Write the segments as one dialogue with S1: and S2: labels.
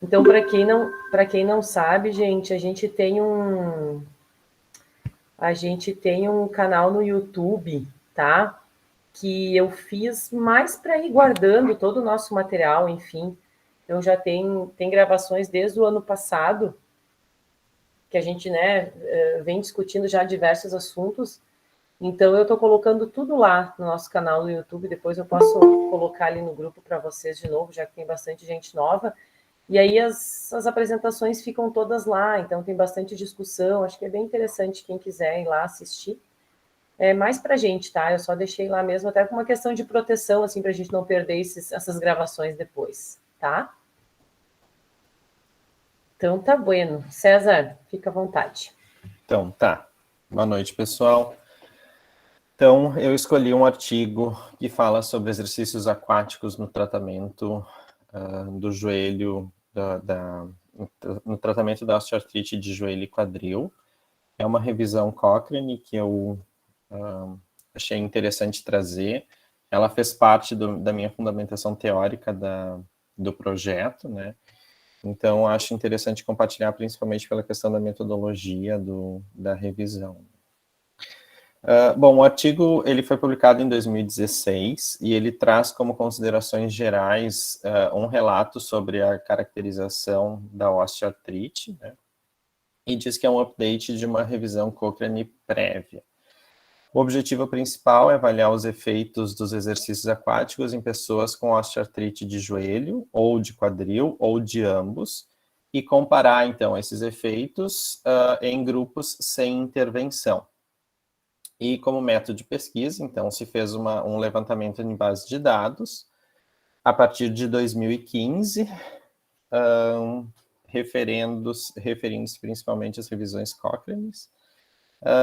S1: Então, para quem não sabe, gente, a gente tem um canal no YouTube, tá? Que eu fiz mais para ir guardando todo o nosso material, enfim. Então já tem gravações desde o ano passado, que a gente, né, vem discutindo já diversos assuntos. Então eu estou colocando tudo lá no nosso canal no YouTube, depois eu posso colocar ali no grupo para vocês de novo, já que tem bastante gente nova. E aí as apresentações ficam todas lá, então tem bastante discussão, acho que é bem interessante quem quiser ir lá assistir. É mais pra gente, tá? Eu só deixei lá mesmo, até com uma questão de proteção, assim, pra gente não perder essas gravações depois, tá? Então tá bueno. César, fica à vontade.
S2: Então, tá. Boa noite, pessoal. Então, eu escolhi um artigo que fala sobre exercícios aquáticos no tratamento do joelho, no tratamento da osteoartrite de joelho e quadril. É uma revisão Cochrane que eu achei interessante trazer. Ela fez parte da minha fundamentação teórica do projeto, né? Então, acho interessante compartilhar, principalmente pela questão da metodologia da revisão. Bom, o artigo ele foi publicado em 2016 e ele traz como considerações gerais um relato sobre a caracterização da osteoartrite, né? E diz que é um update de uma revisão Cochrane prévia. O objetivo principal é avaliar os efeitos dos exercícios aquáticos em pessoas com osteoartrite de joelho, ou de quadril, ou de ambos, e comparar, então, esses efeitos em grupos sem intervenção. E como método de pesquisa, então, se fez um levantamento em base de dados, a partir de 2015, referindo-se principalmente às revisões Cochrane,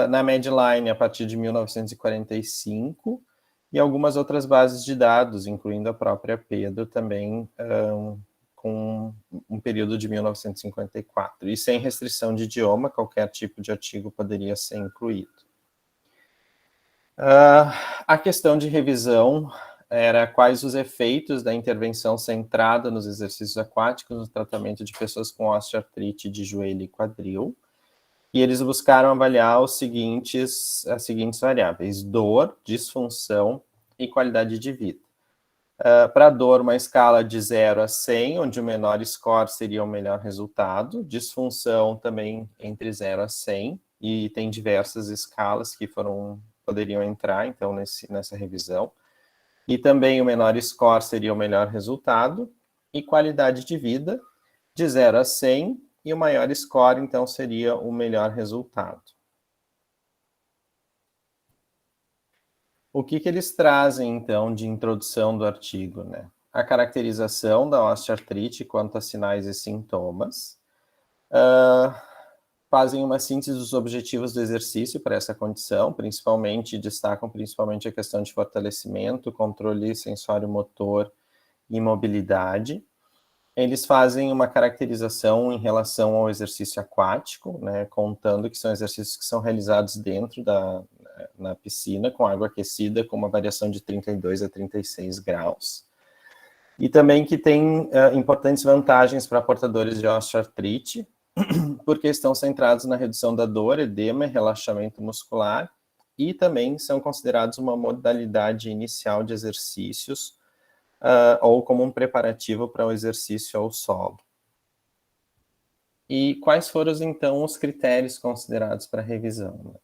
S2: na Medline a partir de 1945, e algumas outras bases de dados, incluindo a própria Pedro, também com um período de 1954. E sem restrição de idioma, qualquer tipo de artigo poderia ser incluído. A questão de revisão era quais os efeitos da intervenção centrada nos exercícios aquáticos no tratamento de pessoas com osteoartrite de joelho e quadril. E eles buscaram avaliar as seguintes variáveis: dor, disfunção e qualidade de vida. Para dor, uma escala de 0 a 100, onde o menor score seria o melhor resultado. Disfunção também entre 0 a 100, e tem diversas escalas que poderiam entrar, então, nessa revisão. E também o menor score seria o melhor resultado. E qualidade de vida, de 0 a 100, e o maior score, então, seria o melhor resultado. O que eles trazem, então, de introdução do artigo, né? A caracterização da osteoartrite quanto a sinais e sintomas, fazem uma síntese dos objetivos do exercício para essa condição, destacam principalmente a questão de fortalecimento, controle sensório-motor e mobilidade. Eles fazem uma caracterização em relação ao exercício aquático, né, contando que são exercícios que são realizados dentro na piscina, com água aquecida, com uma variação de 32 a 36 graus. E também que tem importantes vantagens para portadores de osteoartrite, porque estão centrados na redução da dor, edema e relaxamento muscular, e também são considerados uma modalidade inicial de exercícios, ou como um preparativo para o exercício ao solo. E quais foram, então, os critérios considerados para a revisão?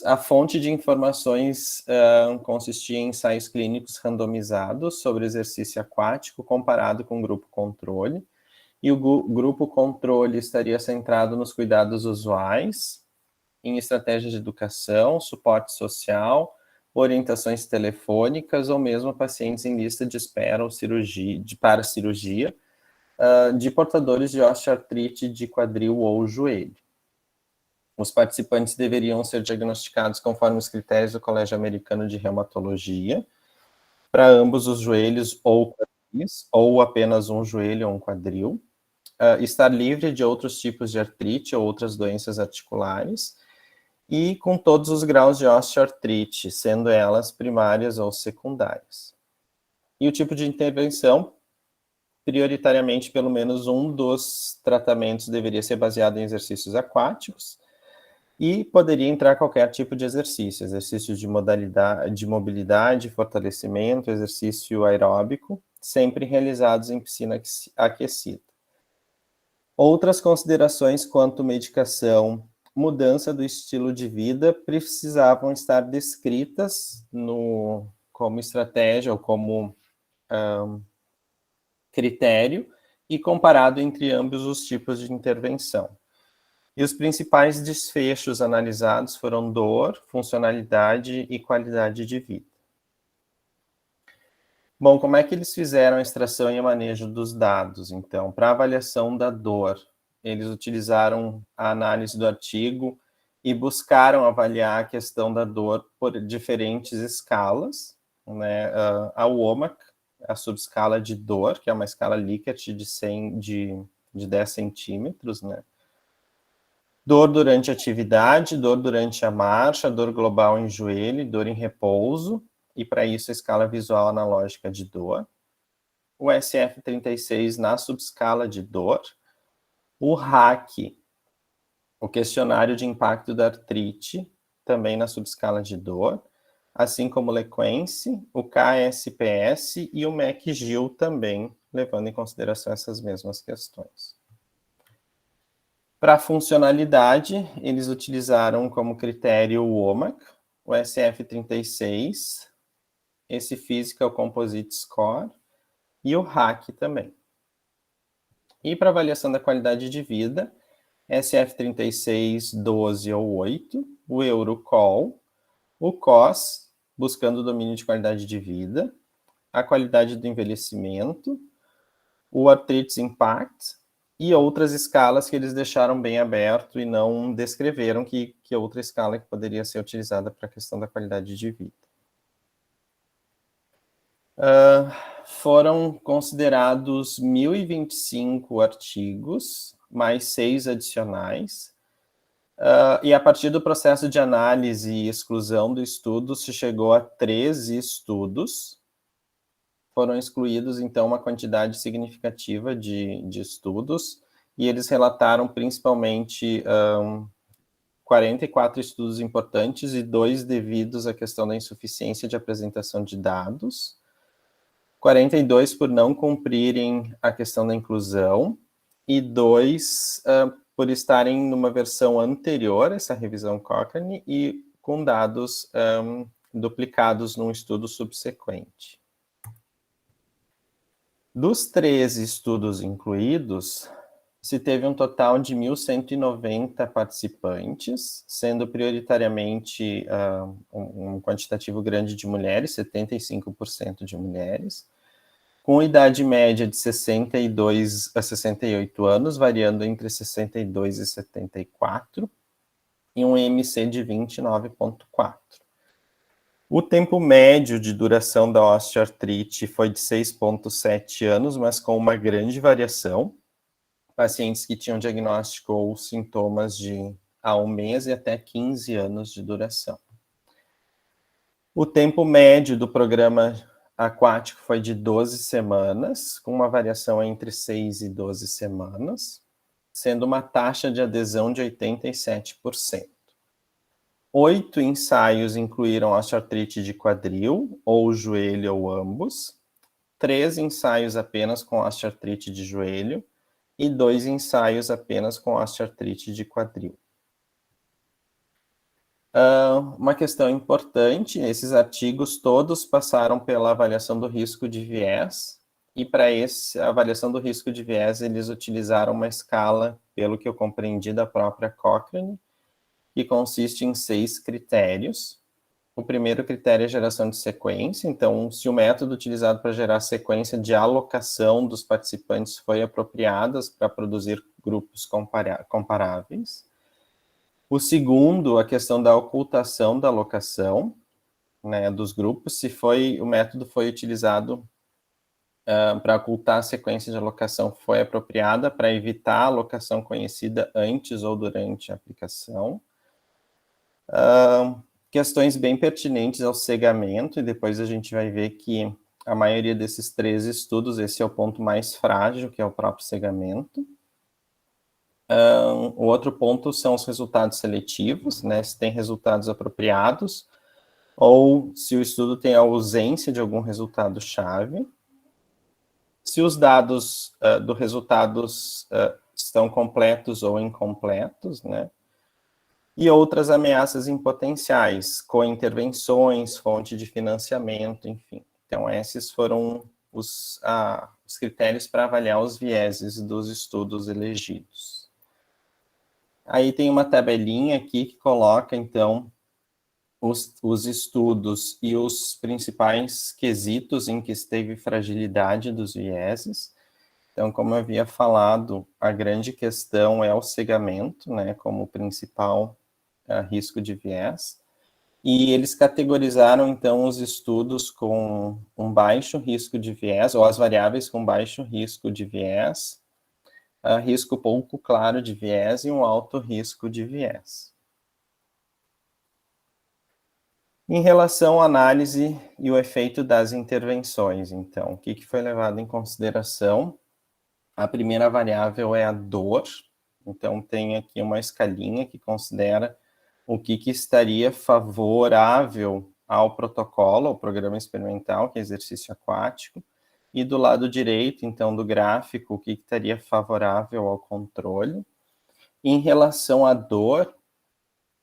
S2: A fonte de informações consistia em ensaios clínicos randomizados sobre exercício aquático comparado com o grupo controle, e o grupo controle estaria centrado nos cuidados usuais, em estratégias de educação, suporte social, orientações telefônicas ou mesmo pacientes em lista de espera ou para cirurgia, de portadores de osteoartrite de quadril ou joelho. Os participantes deveriam ser diagnosticados conforme os critérios do Colégio Americano de Reumatologia, para ambos os joelhos ou quadris, ou apenas um joelho ou um quadril, estar livre de outros tipos de artrite ou outras doenças articulares, e com todos os graus de osteoartrite, sendo elas primárias ou secundárias. E o tipo de intervenção prioritariamente, pelo menos um dos tratamentos deveria ser baseado em exercícios aquáticos, e poderia entrar qualquer tipo de exercícios de modalidade, de mobilidade, fortalecimento, exercício aeróbico, sempre realizados em piscina aquecida. Outras considerações quanto medicação, mudança do estilo de vida precisavam estar descritas como estratégia ou como critério e comparado entre ambos os tipos de intervenção. E os principais desfechos analisados foram dor, funcionalidade e qualidade de vida. Bom, como é que eles fizeram a extração e o manejo dos dados? Então, para avaliação da dor, eles utilizaram a análise do artigo e buscaram avaliar a questão da dor por diferentes escalas, né? A WOMAC, a subescala de dor, que é uma escala Likert de 10 centímetros, né? Dor durante a atividade, dor durante a marcha, dor global em joelho, dor em repouso, e para isso a escala visual analógica de dor. O SF-36 na subescala de dor. O RAC, o questionário de impacto da artrite, também na subescala de dor, assim como o LEQUENCE, o KSPS e o MEC-GIL também, levando em consideração essas mesmas questões. Para funcionalidade, eles utilizaram como critério o WOMAC, o SF-36, esse Physical Composite Score e o RAC também. E para avaliação da qualidade de vida, SF-36, 12 ou 8, o EuroQol, o COS, buscando o domínio de qualidade de vida, a qualidade do envelhecimento, o Arthritis Impact, e outras escalas que eles deixaram bem aberto e não descreveram que outra escala que poderia ser utilizada para a questão da qualidade de vida. Foram considerados 1.025 artigos, mais 6 adicionais, e a partir do processo de análise e exclusão do estudo, se chegou a 13 estudos. Foram excluídos, então, uma quantidade significativa de estudos, e eles relataram principalmente 44 estudos importantes e 2 devidos à questão da insuficiência de apresentação de dados, 42 por não cumprirem a questão da inclusão, e 2 por estarem numa versão anterior, essa revisão Cochrane, e com dados duplicados num estudo subsequente. Dos 13 estudos incluídos, se teve um total de 1.190 participantes, sendo prioritariamente um quantitativo grande de mulheres, 75% de mulheres, com idade média de 62 a 68 anos, variando entre 62 e 74, e um MC de 29,4. O tempo médio de duração da osteoartrite foi de 6,7 anos, mas com uma grande variação. Pacientes que tinham diagnóstico ou sintomas de há 1 mês e até 15 anos de duração. O tempo médio do programa aquático foi de 12 semanas, com uma variação entre 6 e 12 semanas, sendo uma taxa de adesão de 87%. 8 ensaios incluíram osteoartrite de quadril, ou joelho, ou ambos. 3 ensaios apenas com osteoartrite de joelho, e 2 ensaios apenas com osteoartrite de quadril. Uma questão importante, esses artigos todos passaram pela avaliação do risco de viés, e para a avaliação do risco de viés, eles utilizaram uma escala, pelo que eu compreendi, da própria Cochrane, que consiste em 6 critérios. O primeiro critério é a geração de sequência, então, se o método utilizado para gerar sequência de alocação dos participantes foi apropriado para produzir grupos comparáveis. O segundo, a questão da ocultação da alocação, né, dos grupos, se o método foi utilizado para ocultar a sequência de alocação foi apropriada para evitar a alocação conhecida antes ou durante a aplicação. Questões bem pertinentes ao cegamento, e depois a gente vai ver que a maioria desses 3 estudos, esse é o ponto mais frágil, que é o próprio cegamento. O outro ponto são os resultados seletivos, né, se tem resultados apropriados, ou se o estudo tem a ausência de algum resultado-chave. Se os dados do resultados estão completos ou incompletos, né? E outras ameaças em potenciais, co-intervenções, fonte de financiamento, enfim. Então, esses foram os critérios para avaliar os vieses dos estudos elegidos. Aí tem uma tabelinha aqui que coloca, então, os estudos e os principais quesitos em que esteve fragilidade dos vieses. Então, como eu havia falado, a grande questão é o cegamento, né, como principal risco de viés. E eles categorizaram, então, os estudos com um baixo risco de viés, ou as variáveis com baixo risco de viés, risco pouco claro de viés e um alto risco de viés. Em relação à análise e o efeito das intervenções, então, o que foi levado em consideração? A primeira variável é a dor, então tem aqui uma escalinha que considera o que estaria favorável ao protocolo, ao programa experimental, que é exercício aquático, e do lado direito, então, do gráfico, o que estaria favorável ao controle. Em relação à dor,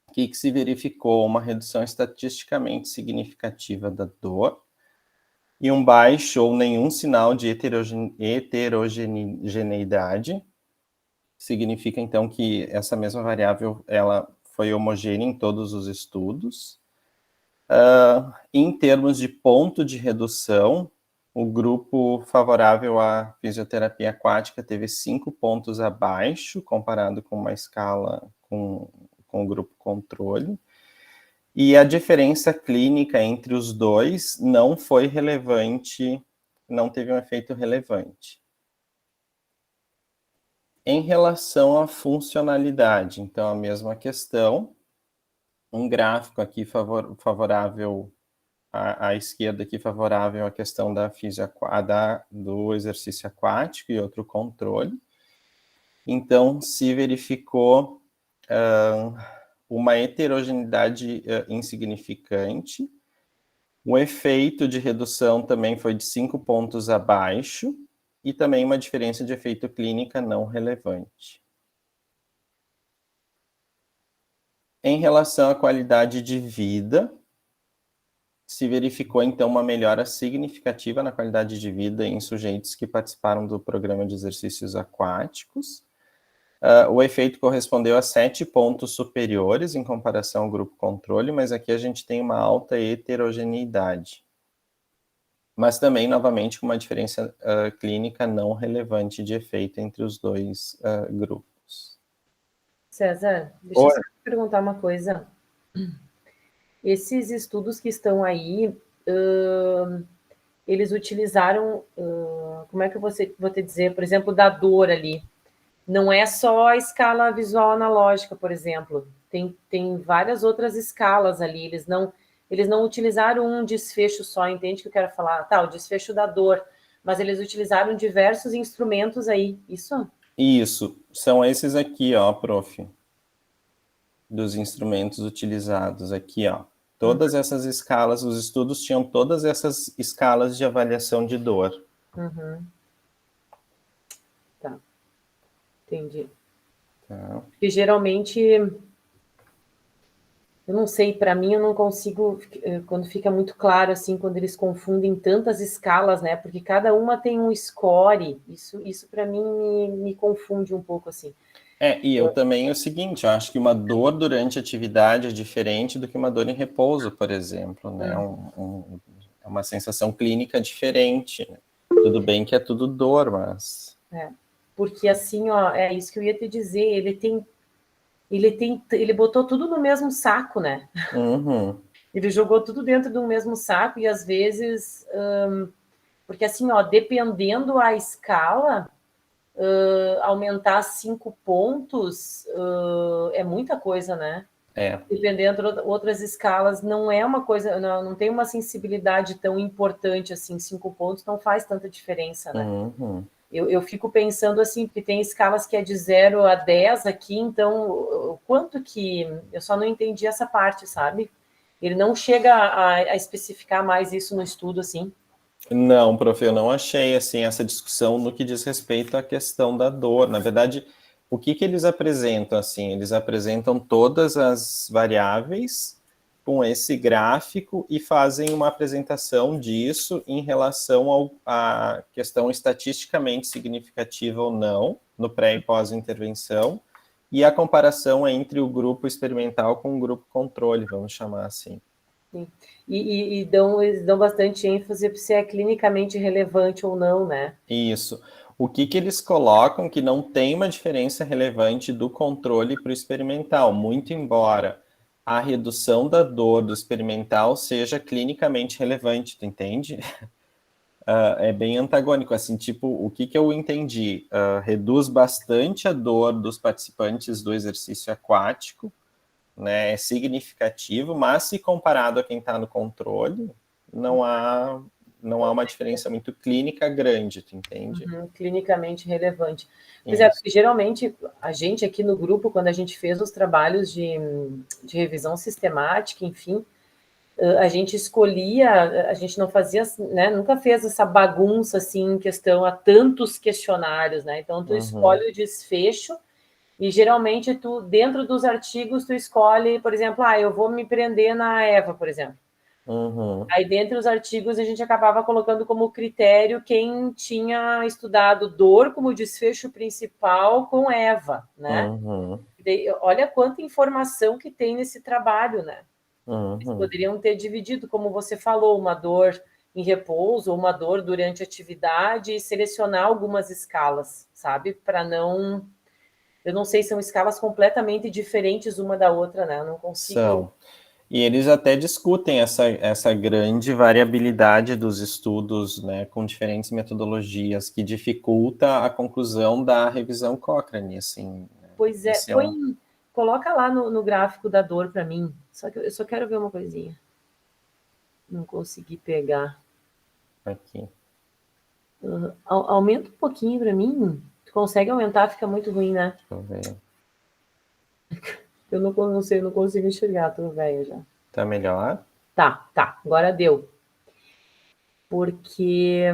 S2: o que se verificou? Uma redução estatisticamente significativa da dor e um baixo ou nenhum sinal de heterogeneidade. Significa, então, que essa mesma variável ela foi homogênea em todos os estudos. Em termos de ponto de redução, o grupo favorável à fisioterapia aquática teve 5 pontos abaixo, comparado com uma escala com o grupo controle. E a diferença clínica entre os dois não foi relevante, não teve um efeito relevante. Em relação à funcionalidade, então, a mesma questão, um gráfico aqui favorável à esquerda, aqui favorável à questão do exercício aquático e outro controle. Então, se verificou uma heterogeneidade insignificante. O efeito de redução também foi de 5 pontos abaixo e também uma diferença de efeito clínica não relevante. Em relação à qualidade de vida, se verificou, então, uma melhora significativa na qualidade de vida em sujeitos que participaram do programa de exercícios aquáticos. O efeito correspondeu a 7 pontos superiores em comparação ao grupo controle, mas aqui a gente tem uma alta heterogeneidade. Mas também, novamente, com uma diferença clínica não relevante de efeito entre os dois grupos.
S1: César, deixa eu só perguntar uma coisa. Esses estudos que estão aí, eles utilizaram, como é que eu vou te dizer, por exemplo, da dor ali. Não é só a escala visual analógica, por exemplo. Tem várias outras escalas ali. Eles não utilizaram um desfecho só, entende o que eu quero falar? Tá, o desfecho da dor. Mas eles utilizaram diversos instrumentos aí, isso?
S2: Isso, são esses aqui, ó, prof. Dos instrumentos utilizados aqui, ó. Todas essas escalas, os estudos tinham todas essas escalas de avaliação de dor.
S1: Tá. Entendi.
S2: Tá.
S1: Porque geralmente, eu não sei, para mim eu não consigo, quando fica muito claro, assim, quando eles confundem tantas escalas, né? Porque cada uma tem um score, isso para mim me confunde um pouco, assim.
S2: E eu também é o seguinte, eu acho que uma dor durante a atividade é diferente do que uma dor em repouso, por exemplo, né? É uma sensação clínica diferente. Tudo bem que é tudo dor, mas...
S1: Porque assim, ó, é isso que eu ia te dizer, ele botou tudo no mesmo saco, né? Ele jogou tudo dentro do mesmo saco e às vezes, porque assim, ó, dependendo a escala, aumentar 5 pontos é muita coisa, né? dependendo de outras escalas, não é uma coisa, não tem uma sensibilidade tão importante assim, 5 pontos não faz tanta diferença, né?
S2: Uhum.
S1: Eu fico pensando assim, porque tem escalas que é de 0 a 10 aqui, então o quanto que... Eu só não entendi essa parte, sabe? Ele não chega a especificar mais isso no estudo, assim.
S2: Não, prof, eu não achei assim essa discussão no que diz respeito à questão da dor. Na verdade, o que eles apresentam assim? Eles apresentam todas as variáveis com esse gráfico e fazem uma apresentação disso em relação à questão estatisticamente significativa ou não no pré e pós-intervenção e a comparação entre o grupo experimental com o grupo controle, vamos chamar assim.
S1: Sim. Eles dão bastante ênfase se é clinicamente relevante ou não, né?
S2: Isso. O que eles colocam que não tem uma diferença relevante do controle para o experimental, muito embora a redução da dor do experimental seja clinicamente relevante, tu entende? É bem antagônico, assim, tipo, o que eu entendi? Reduz bastante a dor dos participantes do exercício aquático, né, é significativo, mas se comparado a quem está no controle, não há uma diferença muito clínica grande, tu entende?
S1: Clinicamente relevante. Pois é,
S2: Isso.
S1: porque geralmente a gente aqui no grupo, quando a gente fez os trabalhos de revisão sistemática, enfim, a gente escolhia, a gente não fazia, né, nunca fez essa bagunça assim em questão a tantos questionários, né? Então tu escolhe o desfecho e geralmente tu dentro dos artigos tu escolhe, por exemplo, eu vou me prender na EVA, por exemplo. Aí, dentre os artigos, a gente acabava colocando como critério quem tinha estudado dor como desfecho principal com EVA, né? Olha quanta informação que tem nesse trabalho, né? Eles poderiam ter dividido, como você falou, uma dor em repouso, uma dor durante a atividade e selecionar algumas escalas, sabe? Para não... Eu não sei, são escalas completamente diferentes uma da outra, né? Eu não consigo...
S2: São. E eles até discutem essa grande variabilidade dos estudos, né, com diferentes metodologias, que dificulta a conclusão da revisão Cochrane, assim.
S1: Pois é, coloca lá no gráfico da dor para mim. Só que eu só quero ver uma coisinha. Não consegui pegar.
S2: Aqui.
S1: Aumenta um pouquinho para mim. Tu consegue aumentar, fica muito ruim, né?
S2: Deixa eu ver.
S1: Eu não sei, eu não consigo enxergar, tô velha já.
S2: Tá melhor?
S1: Tá, agora deu. Porque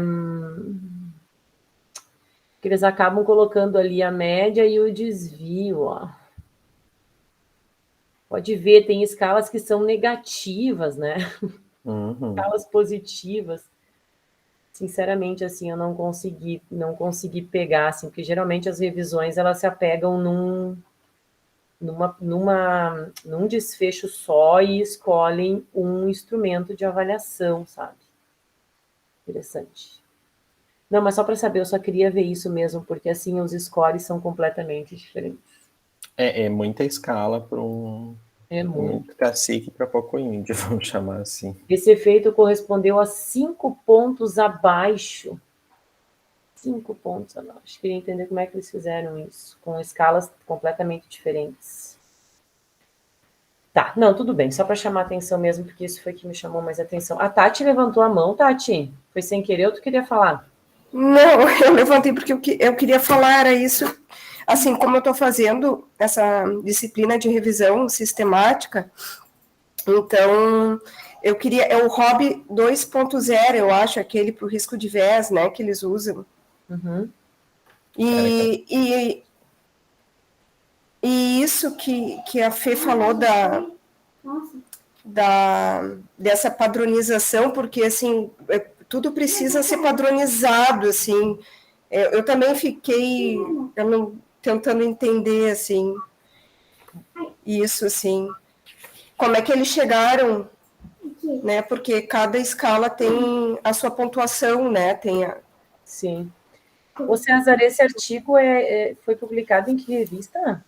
S1: eles acabam colocando ali a média e o desvio, ó. Pode ver, tem escalas que são negativas, né? Escalas positivas. Sinceramente, assim, eu não consegui pegar, assim, porque geralmente as revisões, elas se apegam num desfecho só e escolhem um instrumento de avaliação, sabe? Interessante. Não, mas só para saber, eu só queria ver isso mesmo, porque, assim, os scores são completamente diferentes.
S2: É muita escala para
S1: É muito.
S2: muito cacique para pouco índio, vamos chamar assim.
S1: Esse efeito correspondeu a 5 pontos abaixo. 5 pontos abaixo. Queria entender como é que eles fizeram isso, com escalas completamente diferentes. Tá, não, tudo bem, só para chamar atenção mesmo, porque isso foi que me chamou mais atenção. A Tati levantou a mão, Tati? Foi sem querer ou tu queria falar?
S3: Não, eu levantei porque eu queria falar, era isso. Assim, como eu estou fazendo essa disciplina de revisão sistemática, então eu queria, é o Hobby 2.0, eu acho, aquele para o risco de vés, né, que eles usam. E isso que a Fê falou dessa padronização, porque, assim, tudo precisa ser padronizado, assim. Eu também fiquei tentando entender, assim, isso, assim, como é que eles chegaram, né, porque cada escala tem a sua pontuação, né,
S1: Sim. Ô César, esse artigo foi publicado em que revista?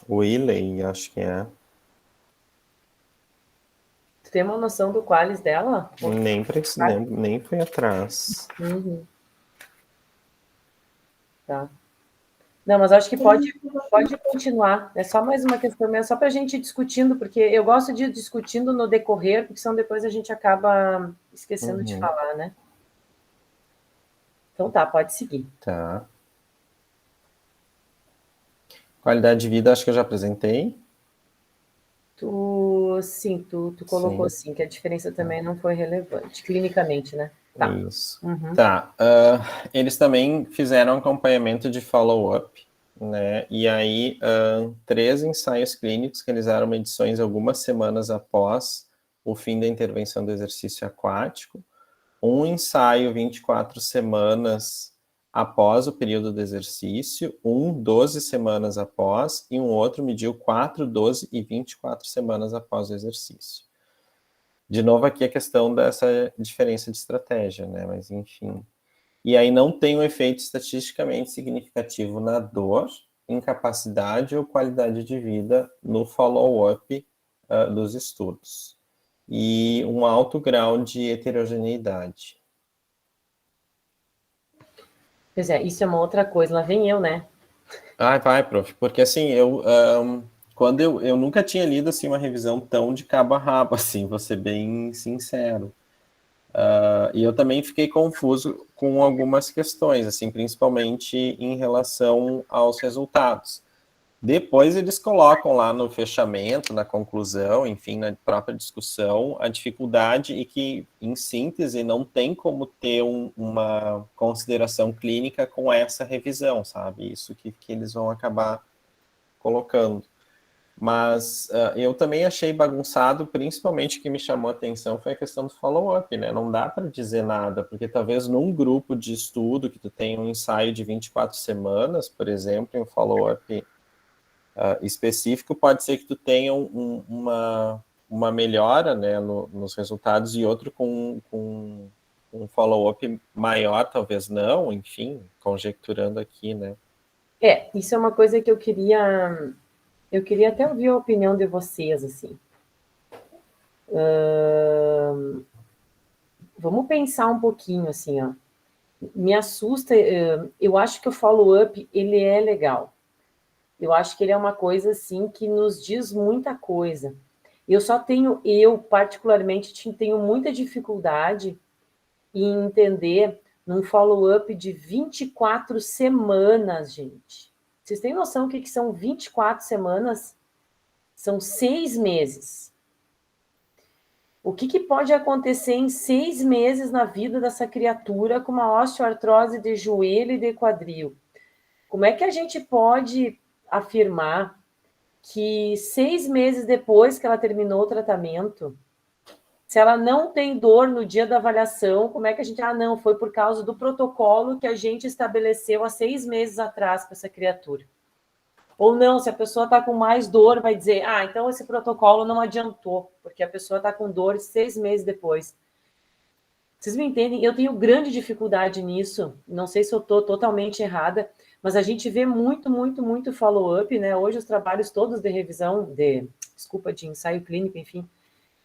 S2: O Willey, acho que é.
S1: Tu tem uma noção do qualis dela?
S2: Nem fui atrás.
S1: Tá. Não, mas acho que pode continuar. É só mais uma questão mesmo, só para a gente ir discutindo, porque eu gosto de ir discutindo no decorrer, porque senão depois a gente acaba esquecendo de falar, né? Então tá, pode seguir.
S2: Tá. Qualidade de vida, acho que eu já apresentei.
S1: Tu colocou sim, que a diferença também não foi relevante, clinicamente, né? Tá.
S2: Isso. Tá. Eles também fizeram acompanhamento de follow-up, né? E aí, 3 ensaios clínicos que realizaram medições algumas semanas após o fim da intervenção do exercício aquático, um ensaio 24 semanas após o período do exercício, 12 semanas após, e um outro mediu 4, 12 e 24 semanas após o exercício. De novo, aqui a questão dessa diferença de estratégia, né? Mas, enfim. E aí não tem um efeito estatisticamente significativo na dor, incapacidade ou qualidade de vida no follow-up dos estudos. E um alto grau de heterogeneidade.
S1: Pois é, isso é uma outra coisa. Lá vem eu, né?
S2: Vai, prof. Porque, assim, quando eu nunca tinha lido, assim, uma revisão tão de cabo a rabo, assim, vou ser bem sincero. E eu também fiquei confuso com algumas questões, assim, principalmente em relação aos resultados. Depois eles colocam lá no fechamento, na conclusão, enfim, na própria discussão, a dificuldade e que, em síntese, não tem como ter uma consideração clínica com essa revisão, sabe? Isso que eles vão acabar colocando. Mas eu também achei bagunçado, principalmente o que me chamou a atenção foi a questão do follow-up, né? Não dá para dizer nada, porque talvez num grupo de estudo que tu tem um ensaio de 24 semanas, por exemplo, e um follow-up específico, pode ser que tu tenha uma melhora, né, nos resultados e outro com um follow-up maior, talvez não, enfim, conjecturando aqui, né?
S1: Isso é uma coisa que eu queria até ouvir a opinião de vocês, assim. Vamos pensar um pouquinho, assim, ó. Me assusta, eu acho que o follow-up, ele é legal. Eu acho que ele é uma coisa, assim, que nos diz muita coisa. Eu particularmente, tenho muita dificuldade em entender num follow-up de 24 semanas, gente. Vocês têm noção do que são 24 semanas? São 6 meses. O que pode acontecer em 6 meses na vida dessa criatura com uma osteoartrose de joelho e de quadril? Como é que a gente pode afirmar que 6 meses depois que ela terminou o tratamento, se ela não tem dor no dia da avaliação, como é que a gente... não, foi por causa do protocolo que a gente estabeleceu há 6 meses atrás para essa criatura. Ou não, se a pessoa está com mais dor, vai dizer, então esse protocolo não adiantou, porque a pessoa está com dor 6 meses depois. Vocês me entendem? Eu tenho grande dificuldade nisso, não sei se eu estou totalmente errada, mas a gente vê muito, muito, muito follow-up, né? Hoje os trabalhos todos de revisão, de ensaio clínico, enfim,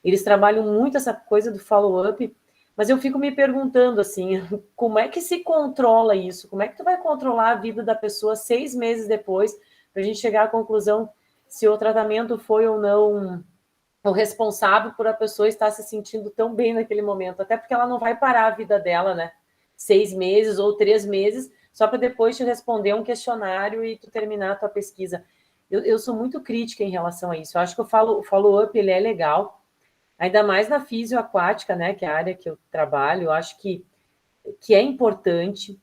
S1: eles trabalham muito essa coisa do follow-up, mas eu fico me perguntando, assim, como é que se controla isso? Como é que tu vai controlar a vida da pessoa 6 meses depois, para a gente chegar à conclusão se o tratamento foi ou não o responsável por a pessoa estar se sentindo tão bem naquele momento, até porque ela não vai parar a vida dela, né? 6 meses ou 3 meses, só para depois te responder um questionário e tu terminar a tua pesquisa. Eu sou muito crítica em relação a isso. Eu acho que o follow-up ele é legal, ainda mais na fisioaquática, né, que é a área que eu trabalho, eu acho que é importante,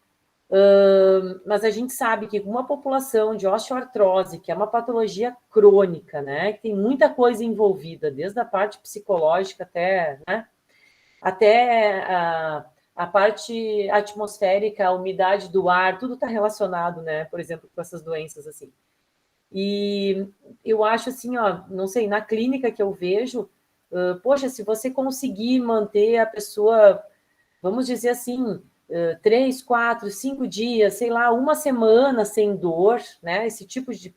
S1: mas a gente sabe que uma população de osteoartrose, que é uma patologia crônica, né, que tem muita coisa envolvida, desde a parte psicológica até, né, até a parte atmosférica, a umidade do ar, tudo está relacionado, né, por exemplo, com essas doenças assim. E eu acho assim, não sei, na clínica que eu vejo, poxa, se você conseguir manter a pessoa, vamos dizer assim, 3, 4, 5 dias, sei lá, uma semana sem dor, né? Esse tipo de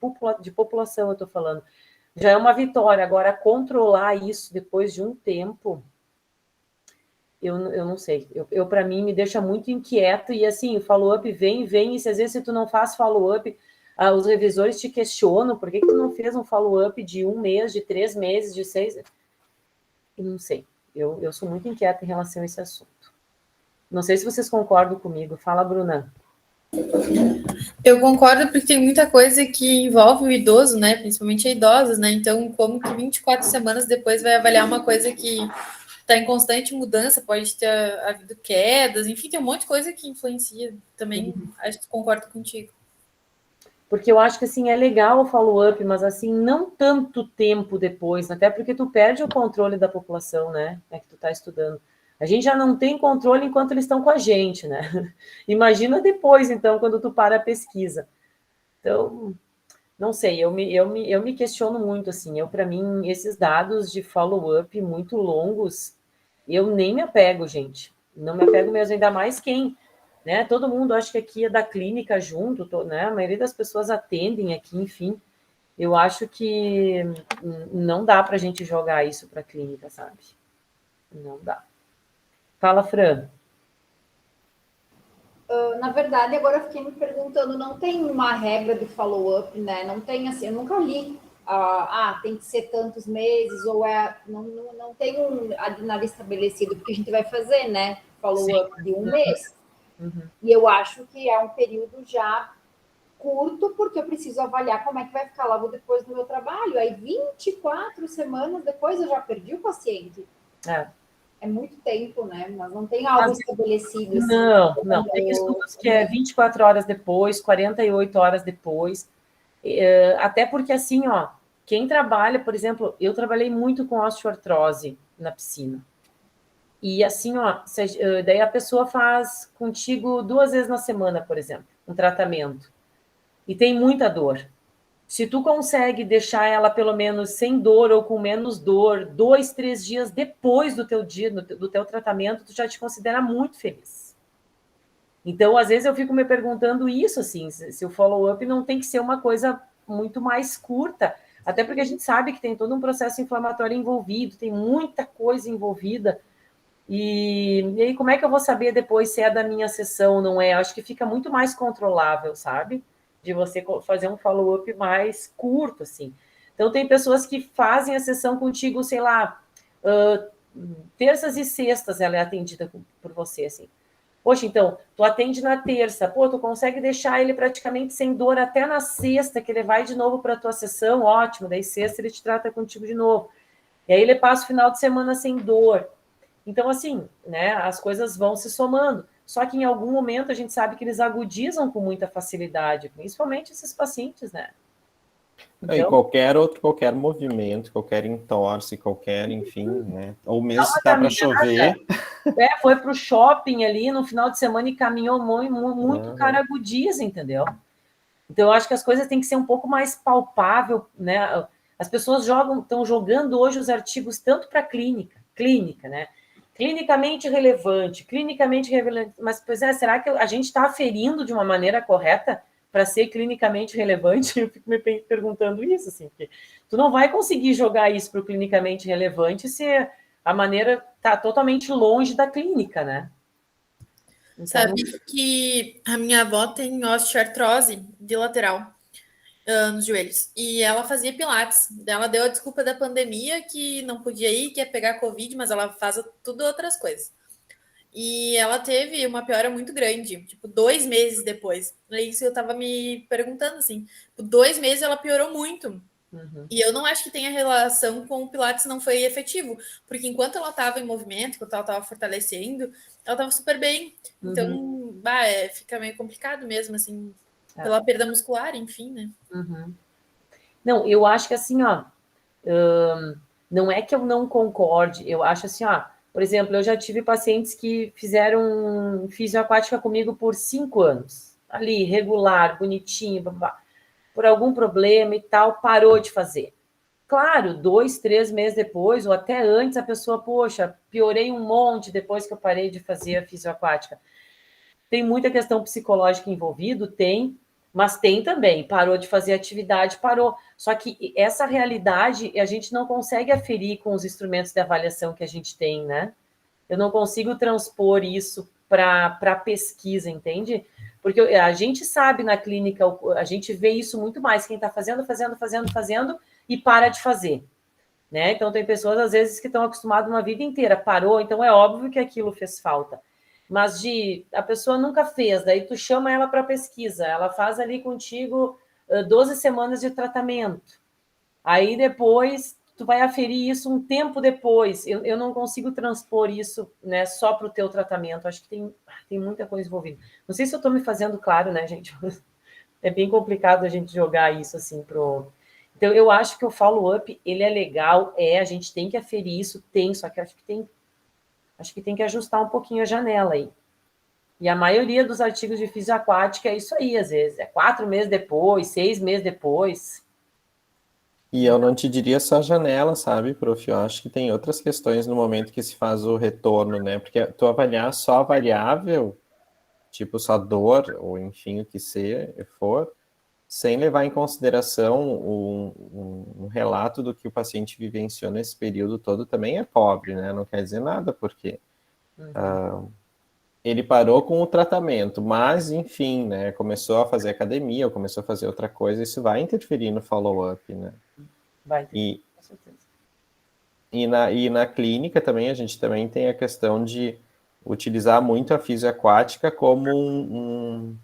S1: população eu estou falando, já é uma vitória. Agora, controlar isso depois de um tempo, eu não sei. Para mim, me deixa muito inquieto. E assim, o follow-up vem, e se às vezes se tu não faz follow-up, os revisores te questionam, por que tu não fez um follow-up de 1 mês, de 3 meses, de 6? Eu não sei. Eu sou muito inquieta em relação a esse assunto. Não sei se vocês concordam comigo. Fala, Bruna.
S4: Eu concordo porque tem muita coisa que envolve o idoso, né? Principalmente a idosa, né? Então, como que 24 semanas depois vai avaliar uma coisa que está em constante mudança, pode ter havido quedas, enfim, tem um monte de coisa que influencia. Também acho que concordo contigo.
S1: Porque eu acho que, assim, é legal o follow-up, mas, assim, não tanto tempo depois, até porque tu perde o controle da população, né? É que tu tá estudando. A gente já não tem controle enquanto eles estão com a gente, né? Imagina depois, então, quando tu para a pesquisa. Então, não sei, eu me questiono muito, assim, para mim, esses dados de follow-up muito longos, eu nem me apego, gente. Não me apego mesmo, ainda mais quem, né? Todo mundo acha que aqui é da clínica junto, né? A maioria das pessoas atendem aqui, enfim. Eu acho que não dá para a gente jogar isso para a clínica, sabe? Não dá. Fala, Fran.
S5: Na verdade, agora eu fiquei me perguntando, não tem uma regra de follow-up, né? Não tem assim, eu nunca li, tem que ser tantos meses, ou não tem nada estabelecido, porque a gente vai fazer, né? Follow-up de 1 mês.
S1: Uhum.
S5: E eu acho que é um período já curto, porque eu preciso avaliar como é que vai ficar logo depois do meu trabalho. Aí 24 semanas depois eu já perdi o paciente. É muito tempo, né? Mas não tem algo estabelecido. Assim,
S1: não. Tem estudos que é 24 horas depois, 48 horas depois. Até porque, assim, ó, quem trabalha, por exemplo, eu trabalhei muito com osteoartrose na piscina. E assim, ó, daí a pessoa faz contigo 2 vezes na semana, por exemplo, um tratamento. E tem muita dor. Se tu consegue deixar ela pelo menos sem dor ou com menos dor, 2, 3 dias depois do teu dia, do teu tratamento, tu já te considera muito feliz. Então, às vezes eu fico me perguntando isso, assim, se o follow-up não tem que ser uma coisa muito mais curta, até porque a gente sabe que tem todo um processo inflamatório envolvido, tem muita coisa envolvida. E aí, como é que eu vou saber depois se é da minha sessão ou não é? Acho que fica muito mais controlável, sabe? De você fazer um follow-up mais curto, assim. Então, tem pessoas que fazem a sessão contigo, sei lá, terças e sextas ela é atendida por você, assim. Poxa, então, tu atende na terça, pô, tu consegue deixar ele praticamente sem dor até na sexta, que ele vai de novo para a tua sessão, ótimo, daí sexta ele te trata contigo de novo. E aí ele passa o final de semana sem dor. Então, assim, né, as coisas vão se somando. Só que em algum momento a gente sabe que eles agudizam com muita facilidade, principalmente esses pacientes, né?
S2: Então, e qualquer movimento, qualquer entorse, enfim, né? Ou mesmo se tá para chover.
S1: Foi para o shopping ali no final de semana e caminhou muito, cara agudiza, entendeu? Então, eu acho que as coisas têm que ser um pouco mais palpável, né? As pessoas estão jogando hoje os artigos tanto para clínica, né? Clinicamente relevante, mas, pois é, será que a gente está aferindo de uma maneira correta para ser clinicamente relevante? Eu fico me perguntando isso, assim, porque tu não vai conseguir jogar isso para o clinicamente relevante se a maneira está totalmente longe da clínica, né?
S4: Então... Sabe que a minha avó tem osteoartrose bilateral nos joelhos, e ela fazia pilates. Ela deu a desculpa da pandemia que não podia ir, que ia pegar Covid, mas ela faz tudo outras coisas. E ela teve uma piora muito grande, tipo, 2 meses depois. É isso eu tava me perguntando, assim. 2 meses ela piorou muito. Uhum. E eu não acho que tenha relação com o Pilates não foi efetivo, porque enquanto ela estava em movimento, enquanto ela estava fortalecendo, ela estava super bem. Então, fica meio complicado mesmo, assim, pela perda muscular, enfim, né?
S1: Uhum. Não, eu acho que assim, ó, não é que eu não concorde, eu acho assim, ó, por exemplo, eu já tive pacientes que fizeram fisioaquática comigo por 5 anos, ali, regular, bonitinho, por algum problema e tal, parou de fazer. Claro, 2, 3 meses depois, ou até antes, a pessoa, poxa, piorei um monte depois que eu parei de fazer a fisioaquática. Tem muita questão psicológica envolvida, tem, mas tem também, parou de fazer atividade, parou. Só que essa realidade a gente não consegue aferir com os instrumentos de avaliação que a gente tem, né? Eu não consigo transpor isso para pesquisa, entende? Porque a gente sabe na clínica, a gente vê isso muito mais, quem está fazendo e para de fazer. Né? Então, tem pessoas, às vezes, que estão acostumadas uma vida inteira, parou, então é óbvio que aquilo fez falta. Mas a pessoa nunca fez, daí tu chama ela para pesquisa, ela faz ali contigo 12 semanas de tratamento. Aí depois tu vai aferir isso um tempo depois. Eu não consigo transpor isso, né, só para o teu tratamento. Acho que tem muita coisa envolvida. Não sei se eu estou me fazendo claro, né, gente? É bem complicado a gente jogar isso assim pro... Então, eu acho que o follow-up, ele é legal, a gente tem que aferir isso, só que acho que tem que ajustar um pouquinho a janela aí. E a maioria dos artigos de fisioaquática é isso aí, às vezes. É 4 meses depois, 6 meses depois.
S2: E eu não te diria só janela, sabe, prof? Eu acho que tem outras questões no momento que se faz o retorno, né? Porque tu avaliar só a variável, tipo só dor, ou enfim, o que for, sem levar em consideração um relato do que o paciente vivenciou nesse período todo, também é pobre, né? Não quer dizer nada, porque ele parou com o tratamento, mas, enfim, né? Começou a fazer academia, ou começou a fazer outra coisa, isso vai interferir no follow-up, né?
S1: Vai ter, com certeza.
S2: E na clínica também, a gente também tem a questão de utilizar muito a fisioaquática como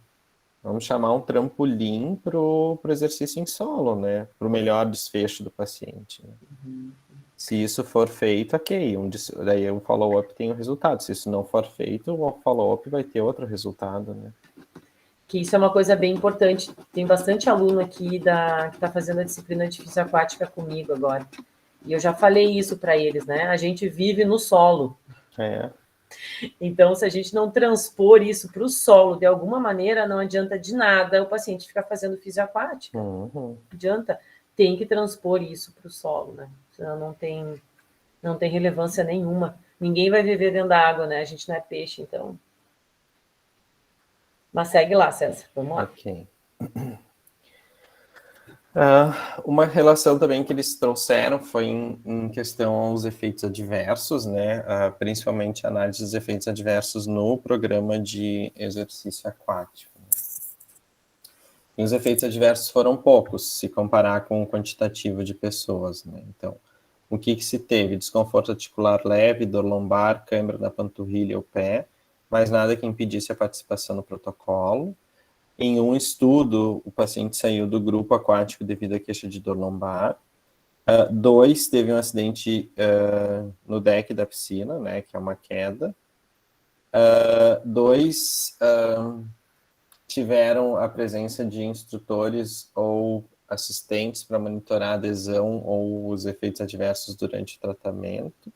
S2: vamos chamar um trampolim para o exercício em solo, né? Para o melhor desfecho do paciente. Né? Se isso for feito, ok. Daí o follow-up tem o resultado. Se isso não for feito, o follow-up vai ter outro resultado, né?
S1: Que isso é uma coisa bem importante. Tem bastante aluno aqui que está fazendo a disciplina de fisioaquática comigo agora. E eu já falei isso para eles, né? A gente vive no solo. Então, se a gente não transpor isso para o solo de alguma maneira, não adianta de nada o paciente ficar fazendo fisioaquática. Não adianta. Tem que transpor isso para o solo, né? Senão não tem relevância nenhuma. Ninguém vai viver dentro da água, né? A gente não é peixe, então. Mas segue lá, César. Vamos lá.
S2: Ok. Uma relação também que eles trouxeram foi em questão aos efeitos adversos, né? Principalmente a análise dos efeitos adversos no programa de exercício aquático. Né? E os efeitos adversos foram poucos, se comparar com o quantitativo de pessoas, né? Então, o que se teve? Desconforto articular leve, dor lombar, câimbra na panturrilha ou pé, mas nada que impedisse a participação no protocolo. Em um estudo, o paciente saiu do grupo aquático devido à queixa de dor lombar. 2, teve um acidente no deck da piscina, né, que é uma queda. 2, tiveram a presença de instrutores ou assistentes para monitorar a adesão ou os efeitos adversos durante o tratamento.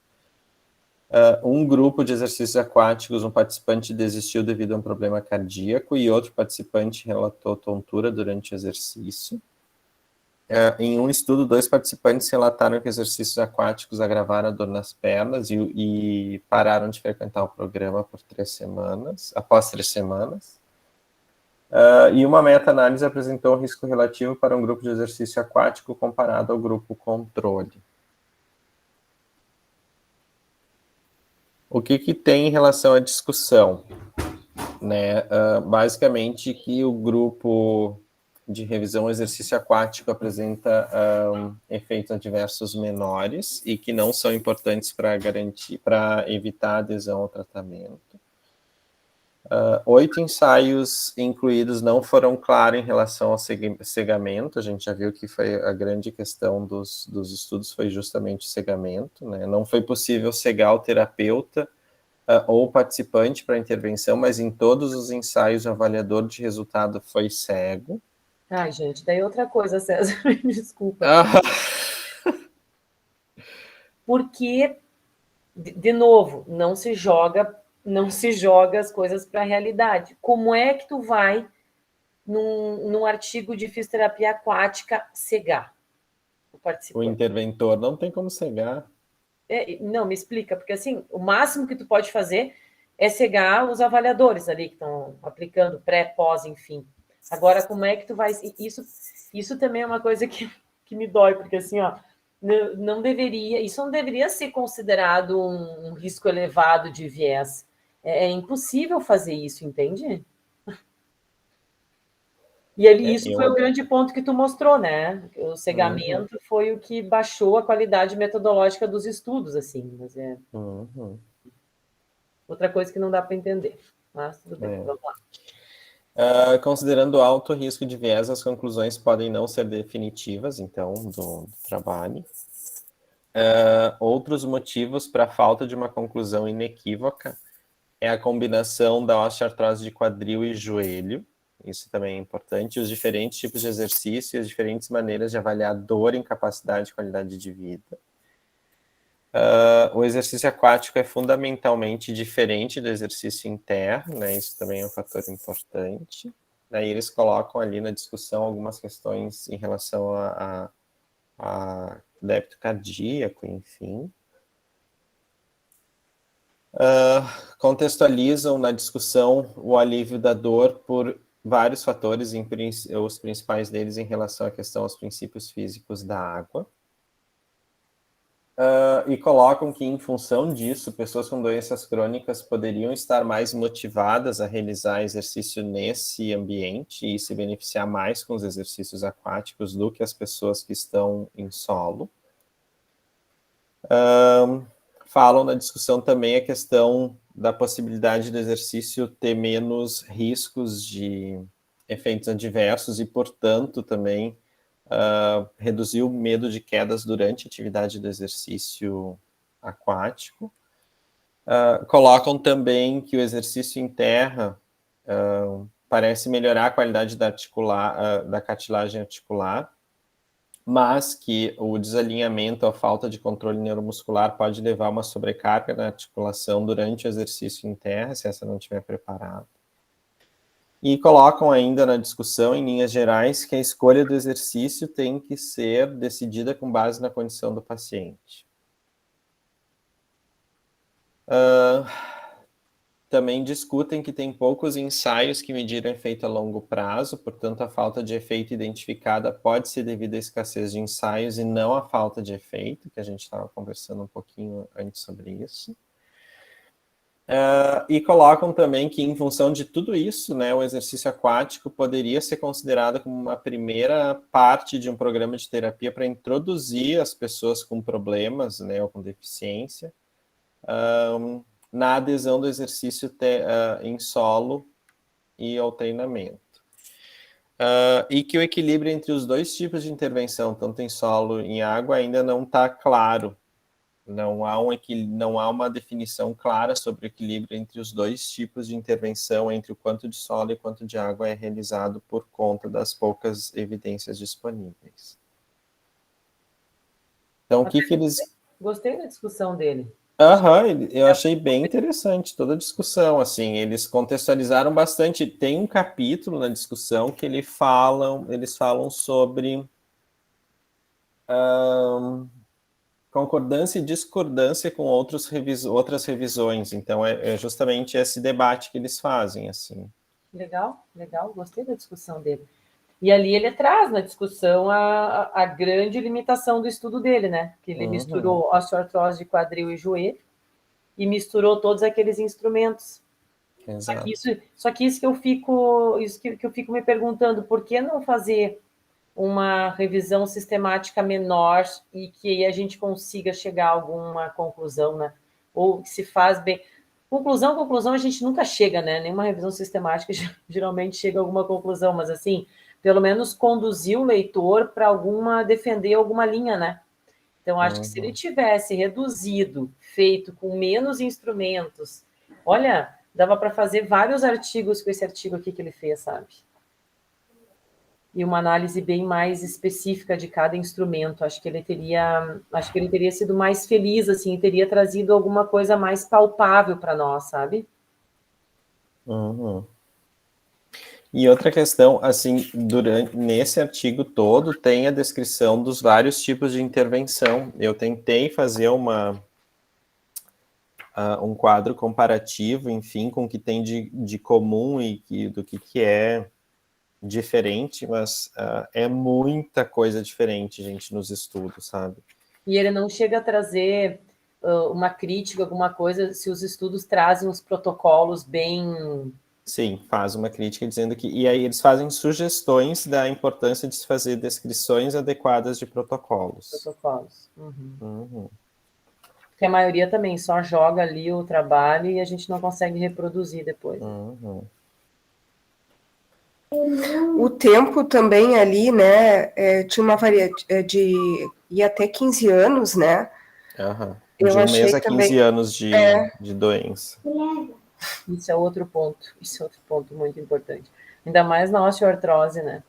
S2: Um grupo de exercícios aquáticos, um participante desistiu devido a um problema cardíaco e outro participante relatou tontura durante o exercício. Em um estudo, 2 participantes relataram que exercícios aquáticos agravaram a dor nas pernas e pararam de frequentar o programa após 3 semanas. E uma meta-análise apresentou risco relativo para um grupo de exercício aquático comparado ao grupo controle. O que tem em relação à discussão? Né? Basicamente que o grupo de revisão exercício aquático apresenta efeitos adversos menores e que não são importantes para evitar a adesão ao tratamento. 8 ensaios incluídos não foram claros em relação ao cegamento. A gente já viu que foi a grande questão dos estudos foi justamente o cegamento, né? Não foi possível cegar o terapeuta ou participante para intervenção, mas em todos os ensaios o avaliador de resultado foi cego.
S1: Ai, gente, daí outra coisa, César, me desculpa. Porque, de novo, não se joga as coisas para a realidade. Como é que tu vai, num artigo de fisioterapia aquática, cegar o participante?
S2: O interventor não tem como cegar.
S1: Não, me explica, porque assim, o máximo que tu pode fazer é cegar os avaliadores ali que estão aplicando pré, pós, enfim. Agora, como é que tu vai... Isso também é uma coisa que me dói, porque assim, ó, isso não deveria ser considerado um risco elevado de viés. É impossível fazer isso, entende? E ali isso foi o grande ponto que tu mostrou, né? O cegamento foi o que baixou a qualidade metodológica dos estudos, assim. Mas é outra coisa que não dá para entender. Mas tudo bem, vamos lá.
S2: Considerando alto risco de viés, as conclusões podem não ser definitivas, então, do trabalho. Outros motivos para a falta de uma conclusão inequívoca é a combinação da osteoartrose de quadril e joelho. Isso também é importante. Os diferentes tipos de exercício e as diferentes maneiras de avaliar dor, incapacidade e qualidade de vida. O exercício aquático é fundamentalmente diferente do exercício em terra, né? Isso também é um fator importante. Daí eles colocam ali na discussão algumas questões em relação a débito cardíaco, enfim. Contextualizam na discussão o alívio da dor por vários fatores, os principais deles em relação à questão aos princípios físicos da água. E colocam que, em função disso, pessoas com doenças crônicas poderiam estar mais motivadas a realizar exercício nesse ambiente e se beneficiar mais com os exercícios aquáticos do que as pessoas que estão em solo. Falam na discussão também a questão da possibilidade do exercício ter menos riscos de efeitos adversos e, portanto, também reduzir o medo de quedas durante a atividade do exercício aquático. Colocam também que o exercício em terra parece melhorar a qualidade da cartilagem articular, mas que o desalinhamento, a falta de controle neuromuscular pode levar a uma sobrecarga na articulação durante o exercício em terra, se essa não estiver preparada. E colocam ainda na discussão, em linhas gerais, que a escolha do exercício tem que ser decidida com base na condição do paciente. Também discutem que tem poucos ensaios que mediram efeito a longo prazo, portanto, a falta de efeito identificada pode ser devido à escassez de ensaios e não à falta de efeito, que a gente estava conversando um pouquinho antes sobre isso. E colocam também que, em função de tudo isso, né, o exercício aquático poderia ser considerado como uma primeira parte de um programa de terapia para introduzir as pessoas com problemas, né, ou com deficiência, na adesão do exercício em solo e ao treinamento. E que o equilíbrio entre os dois tipos de intervenção, tanto em solo e em água, ainda não está claro. Não há uma definição clara sobre o equilíbrio entre os dois tipos de intervenção, entre o quanto de solo e quanto de água é realizado por conta das poucas evidências disponíveis. Então, o que eles...
S1: Gostei da discussão dele.
S2: Eu achei bem interessante toda a discussão, assim, eles contextualizaram bastante. Tem um capítulo na discussão que eles falam sobre concordância e discordância com outras revisões. Então, é justamente esse debate que eles fazem, assim.
S1: Legal, gostei da discussão dele. E ali ele traz na discussão a grande limitação do estudo dele, né? Que ele misturou osteoartrose de quadril e joelho e misturou todos aqueles instrumentos.
S2: Exato.
S1: Só que isso que eu fico me perguntando, por que não fazer uma revisão sistemática menor e que aí a gente consiga chegar a alguma conclusão, né? Ou que se faz bem. Conclusão a gente nunca chega, né? Nenhuma revisão sistemática geralmente chega a alguma conclusão, mas assim, pelo menos conduzir o leitor para defender alguma linha, né? Então, acho que se ele tivesse reduzido, feito com menos instrumentos, olha, dava para fazer vários artigos com esse artigo aqui que ele fez, sabe? E uma análise bem mais específica de cada instrumento. Acho que ele teria sido mais feliz, assim, teria trazido alguma coisa mais palpável para nós, sabe?
S2: E outra questão, assim, nesse artigo todo, tem a descrição dos vários tipos de intervenção. Eu tentei fazer um quadro comparativo, enfim, com o que tem de comum e do que é diferente, mas é muita coisa diferente, gente, nos estudos, sabe?
S1: E ele não chega a trazer uma crítica, alguma coisa, se os estudos trazem os protocolos bem
S2: Sim, faz uma crítica dizendo que... E aí eles fazem sugestões da importância de se fazer descrições adequadas de protocolos.
S1: Protocolos. Porque a maioria também só joga ali o trabalho e a gente não consegue reproduzir depois.
S3: O tempo também ali, né, tinha uma variedade de ia até 15 anos, né?
S2: De
S3: Eu
S2: um
S3: achei
S2: mês a 15
S3: também,
S2: anos de doença.
S1: Isso é outro ponto muito importante. Ainda mais na osteoartrose, né?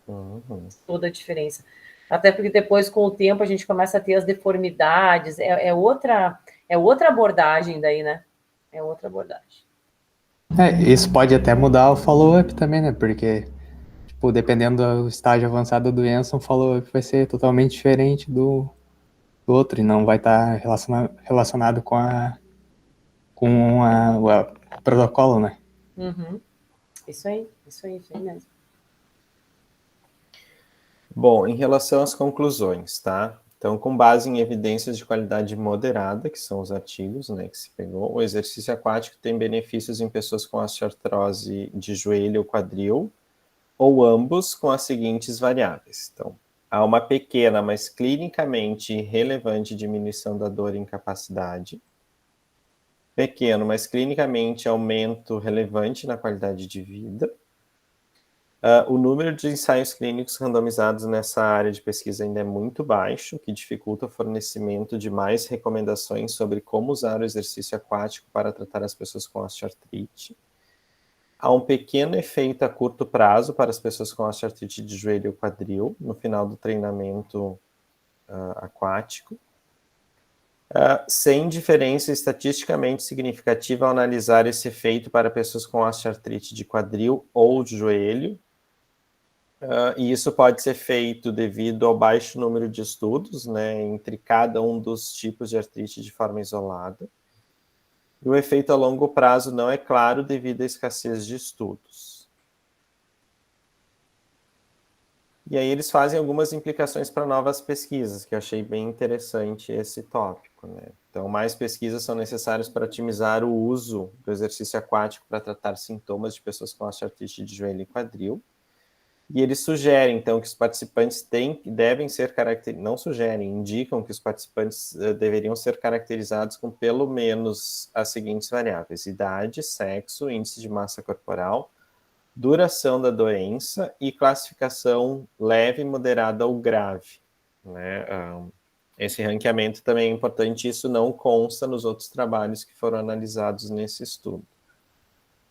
S1: Toda a diferença. Até porque depois, com o tempo, a gente começa a ter as deformidades. É outra abordagem daí, né? É outra abordagem.
S6: Isso pode até mudar o follow-up também, né? Porque, tipo, dependendo do estágio avançado da doença, um follow-up vai ser totalmente diferente do outro e não vai estar relacionado com o protocolo, né?
S1: Isso aí mesmo.
S2: Bom, em relação às conclusões, tá? Então, com base em evidências de qualidade moderada, que são os artigos, né, que se pegou, o exercício aquático tem benefícios em pessoas com osteoartrose de joelho ou quadril, ou ambos, com as seguintes variáveis. Então, há uma pequena, mas clinicamente relevante diminuição da dor e incapacidade. Pequeno, mas clinicamente aumento relevante na qualidade de vida. O número de ensaios clínicos randomizados nessa área de pesquisa ainda é muito baixo, o que dificulta o fornecimento de mais recomendações sobre como usar o exercício aquático para tratar as pessoas com osteoartrite. Há um pequeno efeito a curto prazo para as pessoas com osteoartrite de joelho ou quadril no final do treinamento aquático. Sem diferença estatisticamente significativa ao analisar esse efeito para pessoas com osteoartrite de quadril ou de joelho. E isso pode ser feito devido ao baixo número de estudos, né, entre cada um dos tipos de artrite de forma isolada. E o efeito a longo prazo não é claro devido à escassez de estudos. E aí eles fazem algumas implicações para novas pesquisas, que eu achei bem interessante esse tópico, né? Então, mais pesquisas são necessárias para otimizar o uso do exercício aquático para tratar sintomas de pessoas com osteoartrite de joelho e quadril. E eles sugerem, então, que os participantes devem ser caracterizados, não sugerem, indicam que os participantes deveriam ser caracterizados com pelo menos as seguintes variáveis: idade, sexo, índice de massa corporal, duração da doença e classificação leve, moderada ou grave, né? Esse ranqueamento também é importante, isso não consta nos outros trabalhos que foram analisados nesse estudo,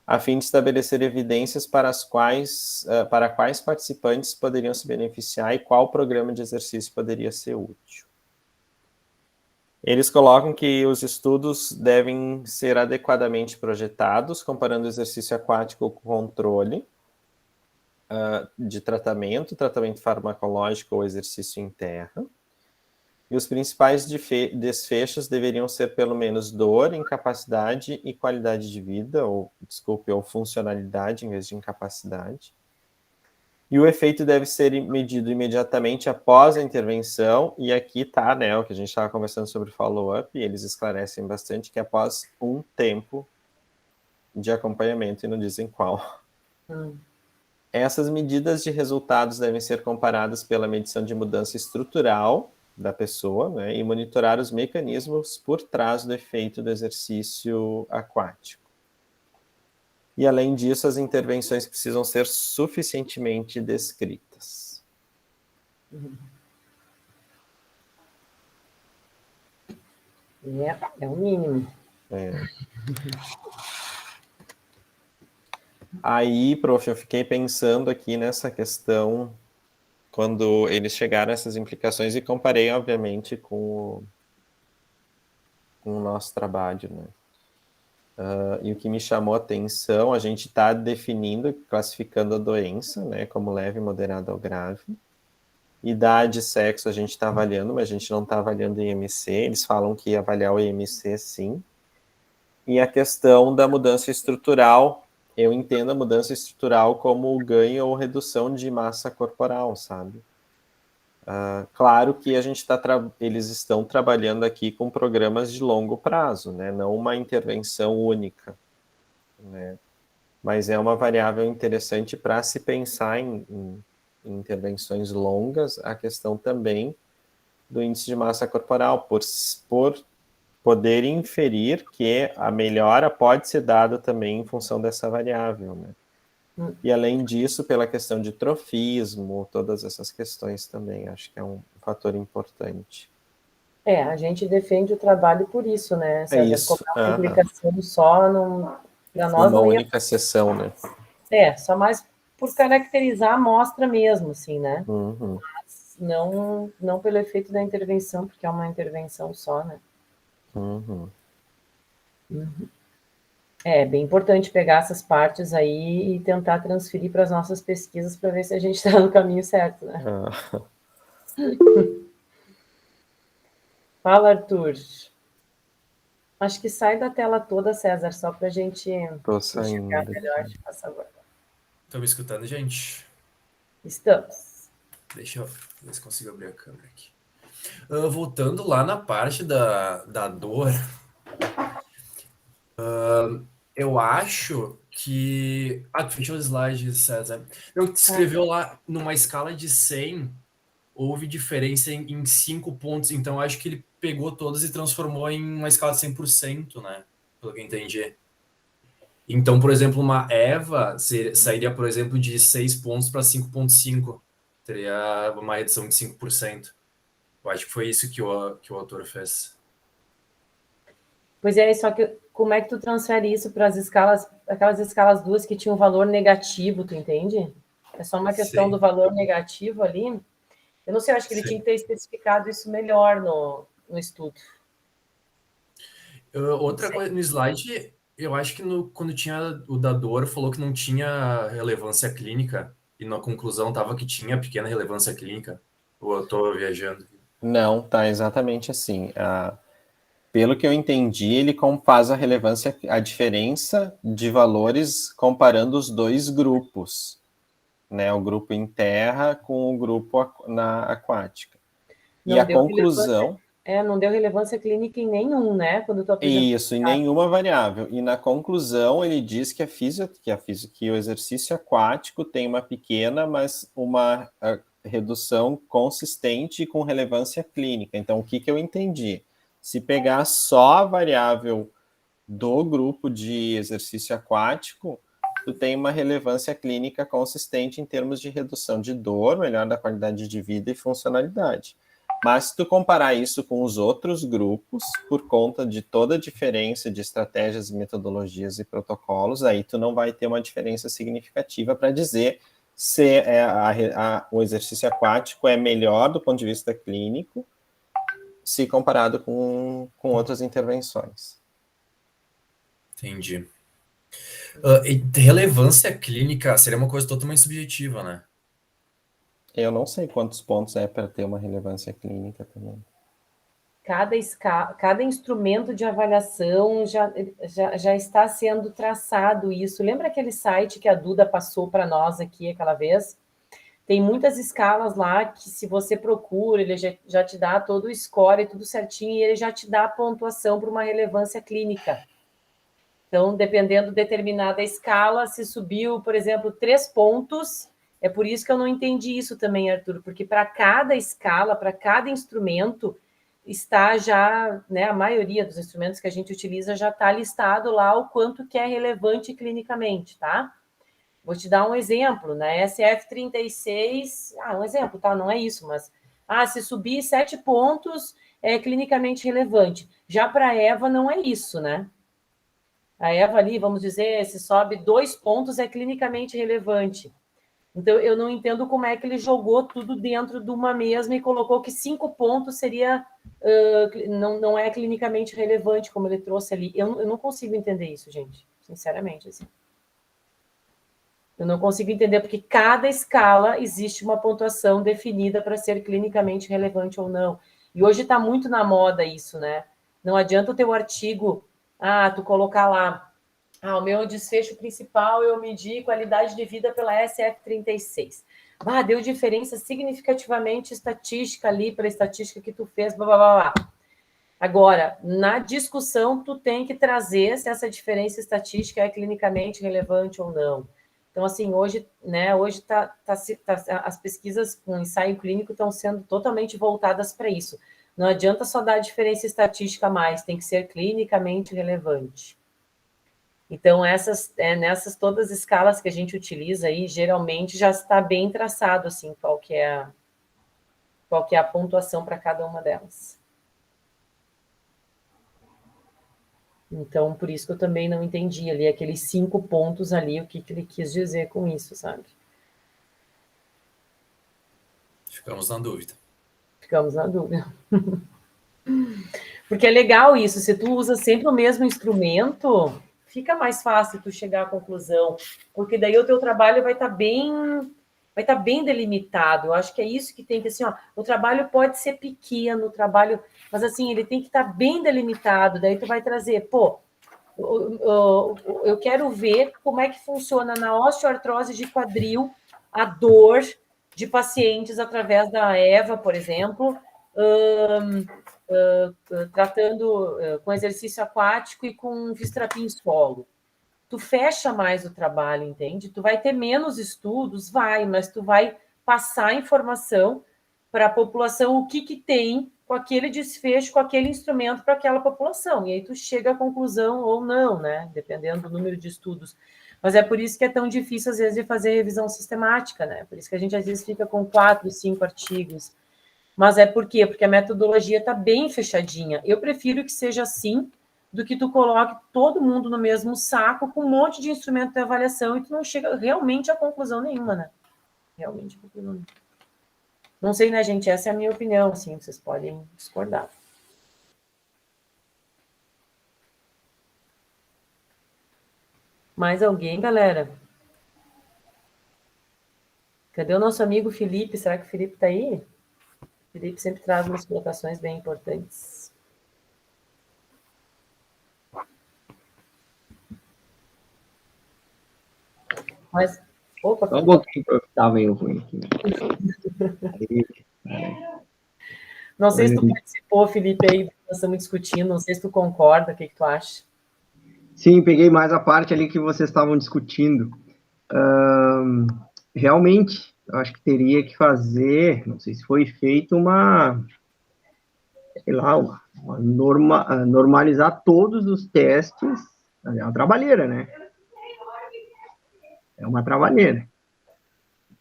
S2: a fim de estabelecer evidências para quais participantes poderiam se beneficiar e qual programa de exercício poderia ser útil. Eles colocam que os estudos devem ser adequadamente projetados, comparando o exercício aquático com controle de tratamento farmacológico ou exercício em terra. E os principais desfechos deveriam ser pelo menos dor, incapacidade e qualidade de vida, ou funcionalidade em vez de incapacidade. E o efeito deve ser medido imediatamente após a intervenção, e aqui tá, né, o que a gente estava conversando sobre follow-up, e eles esclarecem bastante que após um tempo de acompanhamento, e não dizem qual. Essas medidas de resultados devem ser comparadas pela medição de mudança estrutural da pessoa, né, e monitorar os mecanismos por trás do efeito do exercício aquático. E, além disso, as intervenções precisam ser suficientemente descritas.
S1: É o mínimo.
S2: Aí, prof, eu fiquei pensando aqui nessa questão quando eles chegaram a essas implicações e comparei, obviamente, com o nosso trabalho, né? E o que me chamou a atenção, a gente está definindo, classificando a doença, né, como leve, moderada ou grave. Idade e sexo a gente está avaliando, mas a gente não está avaliando o IMC. Eles falam que ia avaliar o IMC, sim. E a questão da mudança estrutural, eu entendo a mudança estrutural como ganho ou redução de massa corporal, sabe? Claro que eles estão trabalhando aqui com programas de longo prazo, né? Não uma intervenção única, né? mas é uma variável interessante para se pensar em intervenções longas, a questão também do índice de massa corporal, por poder inferir que a melhora pode ser dada também em função dessa variável, né? E além disso, pela questão de trofismo, todas essas questões também, acho que é um fator importante.
S1: A gente defende o trabalho por isso, né, César?
S2: É isso.
S1: Colocar uma publicação só, para nós
S2: uma
S1: não ia...
S2: única sessão, né?
S1: Só mais por caracterizar a amostra mesmo, assim, né?
S2: Uhum.
S1: Mas não pelo efeito da intervenção, porque é uma intervenção só, né?
S2: Uhum.
S1: É bem importante pegar essas partes aí e tentar transferir para as nossas pesquisas para ver se a gente está no caminho certo, né? Fala, Arthur. Acho que sai da tela toda, César, só para a gente enxergar melhor, por favor.
S7: Estão me escutando, gente?
S1: Estamos.
S7: Deixa eu ver se consigo abrir a câmera aqui. Voltando lá na parte da dor, eu acho que... tu fechou os slides, César. Eu escreveu lá, numa escala de 100, houve diferença em 5 pontos, então acho que ele pegou todas e transformou em uma escala de 100%, né? Pelo que eu entendi. Então, por exemplo, uma EVA sairia, por exemplo, de 6 pontos para 5,5. Teria uma redução de 5%. Eu acho que foi isso que o autor fez.
S1: Pois é, só que como é que tu transfere isso para as escalas, aquelas escalas duas que tinham valor negativo, tu entende? É só uma questão do valor negativo ali. Eu não sei, eu acho que ele tinha que ter especificado isso melhor no estudo.
S7: Outra coisa, no slide, eu acho que quando tinha o da dor, falou que não tinha relevância clínica, e na conclusão estava que tinha pequena relevância clínica. Ou eu estou viajando?
S2: Não, tá exatamente assim. Pelo que eu entendi, ele faz a relevância, a diferença de valores comparando os dois grupos, né? O grupo em terra com o grupo na aquática.
S1: Não,
S2: e a conclusão...
S1: não deu relevância clínica em nenhum, né? Quando tu apresentou.
S2: Isso, em nenhuma variável. E na conclusão, ele diz que que o exercício aquático tem uma pequena, mas uma redução consistente com relevância clínica. Então, o que eu entendi? Se pegar só a variável do grupo de exercício aquático, tu tem uma relevância clínica consistente em termos de redução de dor, melhora da qualidade de vida e funcionalidade. Mas se tu comparar isso com os outros grupos, por conta de toda a diferença de estratégias, metodologias e protocolos, aí tu não vai ter uma diferença significativa para dizer se o exercício aquático é melhor do ponto de vista clínico, se comparado com outras intervenções.
S7: Entendi. Relevância clínica seria uma coisa totalmente subjetiva, né?
S2: Eu não sei quantos pontos é para ter uma relevância clínica também.
S1: Cada instrumento de avaliação já está sendo traçado isso. Lembra aquele site que a Duda passou para nós aqui aquela vez? Tem muitas escalas lá que, se você procura, ele já te dá todo o score e tudo certinho, e ele já te dá a pontuação para uma relevância clínica. Então, dependendo de determinada escala, se subiu, por exemplo, 3 pontos, é por isso que eu não entendi isso também, Arthur, porque para cada escala, para cada instrumento, está já, né, a maioria dos instrumentos que a gente utiliza já está listado lá o quanto que é relevante clinicamente, tá? Vou te dar um exemplo, na SF36, um exemplo, tá? Não é isso, mas, se subir 7 pontos é clinicamente relevante. Já para a EVA não é isso, né? A EVA ali, vamos dizer, se sobe 2 pontos é clinicamente relevante. Então, eu não entendo como é que ele jogou tudo dentro de uma mesma e colocou que 5 pontos seria não é clinicamente relevante, como ele trouxe ali. Eu não consigo entender isso, gente, sinceramente, assim. Eu não consigo entender, porque cada escala existe uma pontuação definida para ser clinicamente relevante ou não. E hoje está muito na moda isso, né? Não adianta o teu artigo, tu colocar lá, o meu desfecho principal eu medi qualidade de vida pela SF36. Deu diferença significativamente estatística ali, pela estatística que tu fez, blá, blá, blá. Agora, na discussão, tu tem que trazer se essa diferença estatística é clinicamente relevante ou não. Então, assim, hoje as pesquisas com ensaio clínico estão sendo totalmente voltadas para isso. Não adianta só dar diferença estatística a mais, tem que ser clinicamente relevante. Então, nessas todas as escalas que a gente utiliza aí, geralmente já está bem traçado, assim, qual que é a pontuação para cada uma delas. Então, por isso que eu também não entendi ali, aqueles 5 pontos ali, o que ele quis dizer com isso, sabe?
S7: Ficamos na dúvida.
S1: Ficamos na dúvida. Porque é legal isso, se tu usa sempre o mesmo instrumento, fica mais fácil tu chegar à conclusão, porque daí o teu trabalho vai estar bem delimitado. Eu acho que é isso que tem que, assim, ó, o trabalho pode ser pequeno, o trabalho, mas assim, ele tem que estar bem delimitado, daí tu vai trazer, pô, eu quero ver como é que funciona na osteoartrose de quadril a dor de pacientes através da EVA, por exemplo, tratando com exercício aquático e com fisioterapia em solo. Tu fecha mais o trabalho, entende? Tu vai ter menos estudos, mas tu vai passar informação para a população o que tem com aquele desfecho, com aquele instrumento para aquela população. E aí tu chega à conclusão ou não, né? Dependendo do número de estudos. Mas é por isso que é tão difícil, às vezes, de fazer revisão sistemática, né? Por isso que a gente, às vezes, fica com 4, 5 artigos. Mas é por quê? Porque a metodologia está bem fechadinha. Eu prefiro que seja assim do que tu coloque todo mundo no mesmo saco com um monte de instrumento de avaliação e tu não chega realmente a conclusão nenhuma, né? Realmente a conclusão nenhuma. Não sei, né, gente? Essa é a minha opinião, assim, vocês podem discordar. Mais alguém, galera? Cadê o nosso amigo Felipe? Será que o Felipe está aí? O Felipe sempre traz umas colocações bem importantes. Mas, opa.
S8: Só um pouquinho para eu estar meio ruim aqui.
S1: Não sei se tu participou, Felipe, aí nós estamos discutindo, não sei se tu concorda, o que tu acha?
S8: Sim, peguei mais a parte ali que vocês estavam discutindo. Realmente, eu acho que teria que fazer, não sei se foi feito sei lá, normalizar todos os testes. É uma trabalheira, né? É uma trabalheira.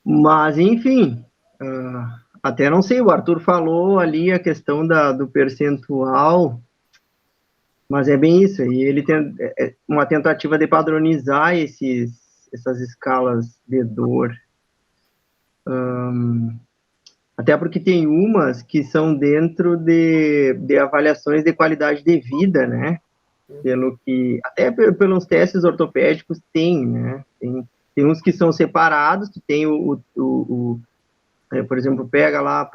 S8: Mas, enfim, até não sei, o Arthur falou ali a questão do percentual, mas é bem isso, e ele tem uma tentativa de padronizar essas escalas de dor. Até porque tem umas que são dentro de avaliações de qualidade de vida, né? Até pelos testes ortopédicos tem, né? Tem uns que são separados, tu tem por exemplo, pega lá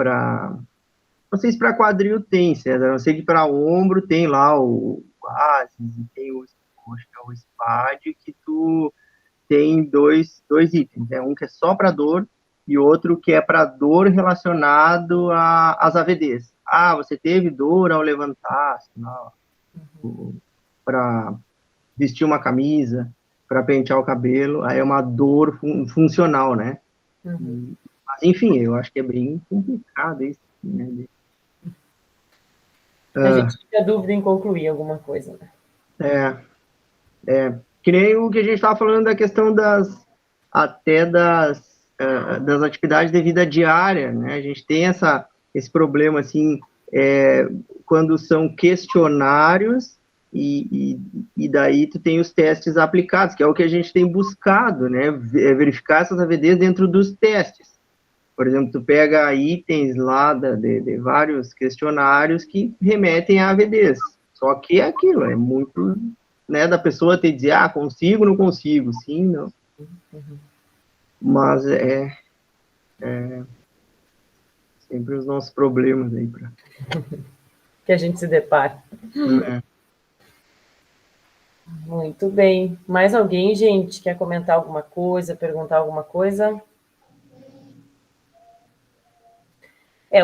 S8: não sei se para quadril tem, César, não sei que para ombro tem lá o ASIS, tem o SPAD, que tu tem dois itens, né? Um que é só para dor e outro que é para dor relacionado às AVDs. Você teve dor ao levantar, para vestir uma camisa, para pentear o cabelo, aí é uma dor funcional, né? Mas, enfim, eu acho que é bem complicado isso, né?
S1: A gente fica dúvida em concluir alguma coisa, né?
S8: Que nem o que a gente estava falando da questão das atividades de vida diária, né? A gente tem esse problema, assim, quando são questionários e daí tu tem os testes aplicados, que é o que a gente tem buscado, né? Verificar essas AVDs dentro dos testes. Por exemplo, tu pega itens lá de vários questionários que remetem a AVDs. Só que é aquilo, é muito, né, da pessoa te dizer, consigo, não consigo, sim, não. Mas sempre os nossos problemas aí
S1: que a gente se depara. Muito bem. Mais alguém, gente, quer comentar alguma coisa, perguntar alguma coisa?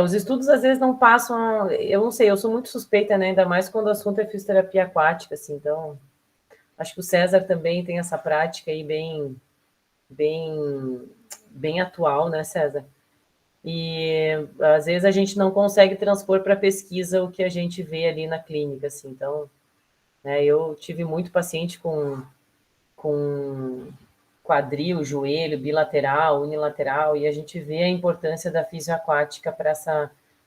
S1: Os estudos às vezes não passam, eu não sei, eu sou muito suspeita, né? Ainda mais quando o assunto é fisioterapia aquática, assim, então acho que o César também tem essa prática aí bem atual, né, César? E às vezes a gente não consegue transpor para pesquisa o que a gente vê ali na clínica, assim, então, né, eu tive muito paciente com quadril, joelho, bilateral, unilateral, e a gente vê a importância da fisioaquática para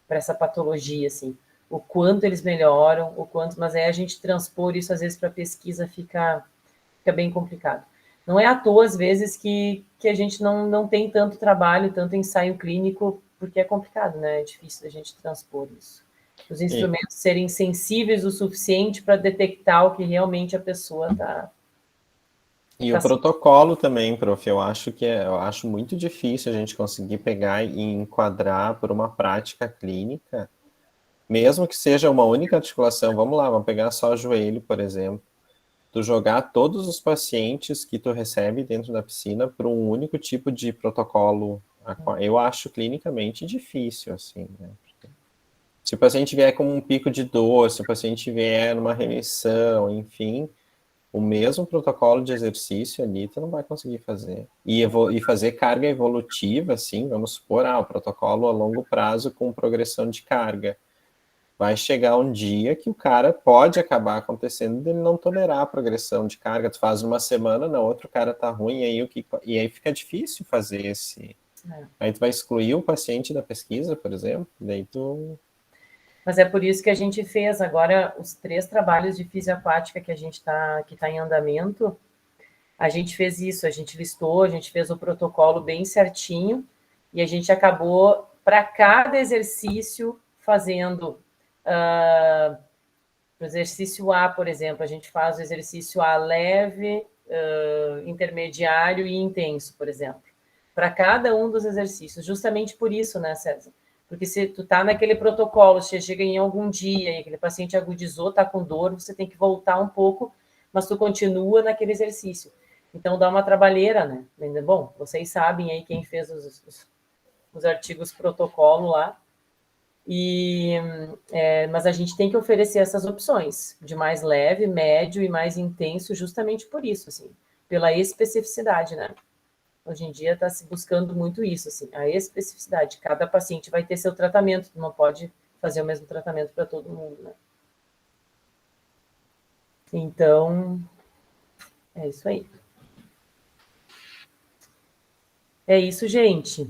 S1: essa patologia, assim, o quanto eles melhoram, mas aí a gente transpor isso às vezes para pesquisa fica bem complicado. Não é à toa, às vezes, que a gente não tem tanto trabalho, tanto ensaio clínico, porque é complicado, né? É difícil a gente transpor isso. Os instrumentos serem sensíveis o suficiente para detectar o que realmente a pessoa está...
S2: E o protocolo também, prof, eu acho muito difícil a gente conseguir pegar e enquadrar por uma prática clínica, mesmo que seja uma única articulação. Vamos lá, vamos pegar só o joelho, por exemplo. Tu jogar todos os pacientes que tu recebe dentro da piscina para um único tipo de protocolo, eu acho clinicamente difícil, assim, né? Se o paciente vier com um pico de dor, se o paciente vier numa remissão, enfim, o mesmo protocolo de exercício ali tu não vai conseguir fazer. E fazer carga evolutiva, assim, vamos supor, o protocolo a longo prazo com progressão de carga. Vai chegar um dia que o cara pode acabar acontecendo de ele não tolerar a progressão de carga. Tu faz uma semana, na outra o cara tá ruim, e aí fica difícil fazer esse... Aí tu vai excluir o paciente da pesquisa, por exemplo, daí tu...
S1: Mas é por isso que a gente fez agora os 3 trabalhos de fisioaquática que tá em andamento. A gente fez isso, a gente listou, a gente fez o protocolo bem certinho, e a gente acabou, para cada exercício, fazendo... o exercício A, por exemplo, a gente faz o exercício A leve, intermediário e intenso, por exemplo, para cada um dos exercícios, justamente por isso, né, César? Porque se tu tá naquele protocolo, você chega em algum dia e aquele paciente agudizou, tá com dor, você tem que voltar um pouco, mas tu continua naquele exercício. Então dá uma trabalheira, né? Bom, vocês sabem aí quem fez os artigos protocolo lá, mas a gente tem que oferecer essas opções de mais leve, médio e mais intenso, justamente por isso, assim, pela especificidade, né? Hoje em dia está se buscando muito isso, assim, a especificidade. Cada paciente vai ter seu tratamento, não pode fazer o mesmo tratamento para todo mundo, né? Então, é isso aí. É isso, gente.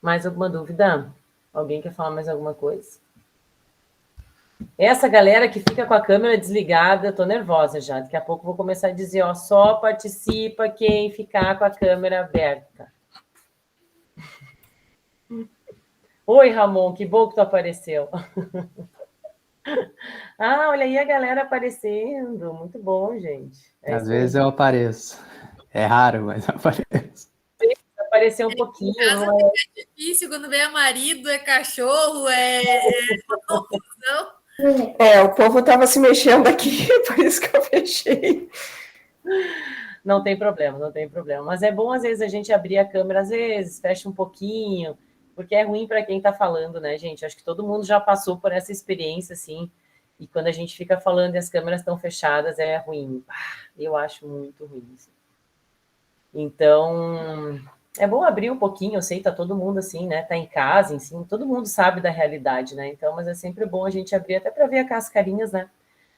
S1: Mais alguma dúvida? Alguém quer falar mais alguma coisa? Essa galera que fica com a câmera desligada, eu tô nervosa já. Daqui a pouco eu vou começar a dizer, só participa quem ficar com a câmera aberta. Oi, Ramon, que bom que tu apareceu. Olha aí a galera aparecendo. Muito bom, gente.
S6: Às vezes eu apareço. É raro, mas eu apareço.
S1: Aparecer um pouquinho.
S4: É difícil, quando vem marido, é cachorro, confusão.
S3: O povo estava se mexendo aqui, por isso que eu fechei.
S1: Não tem problema, não tem problema. Mas é bom, às vezes, a gente abrir a câmera, às vezes, fecha um pouquinho, porque é ruim para quem está falando, né, gente? Acho que todo mundo já passou por essa experiência, assim, e quando a gente fica falando e as câmeras estão fechadas, é ruim. Eu acho muito ruim. Assim. Então, é bom abrir um pouquinho, eu sei, tá todo mundo assim, né? Tá em casa, assim, todo mundo sabe da realidade, né? Então, mas é sempre bom a gente abrir até para ver as carinhas, né?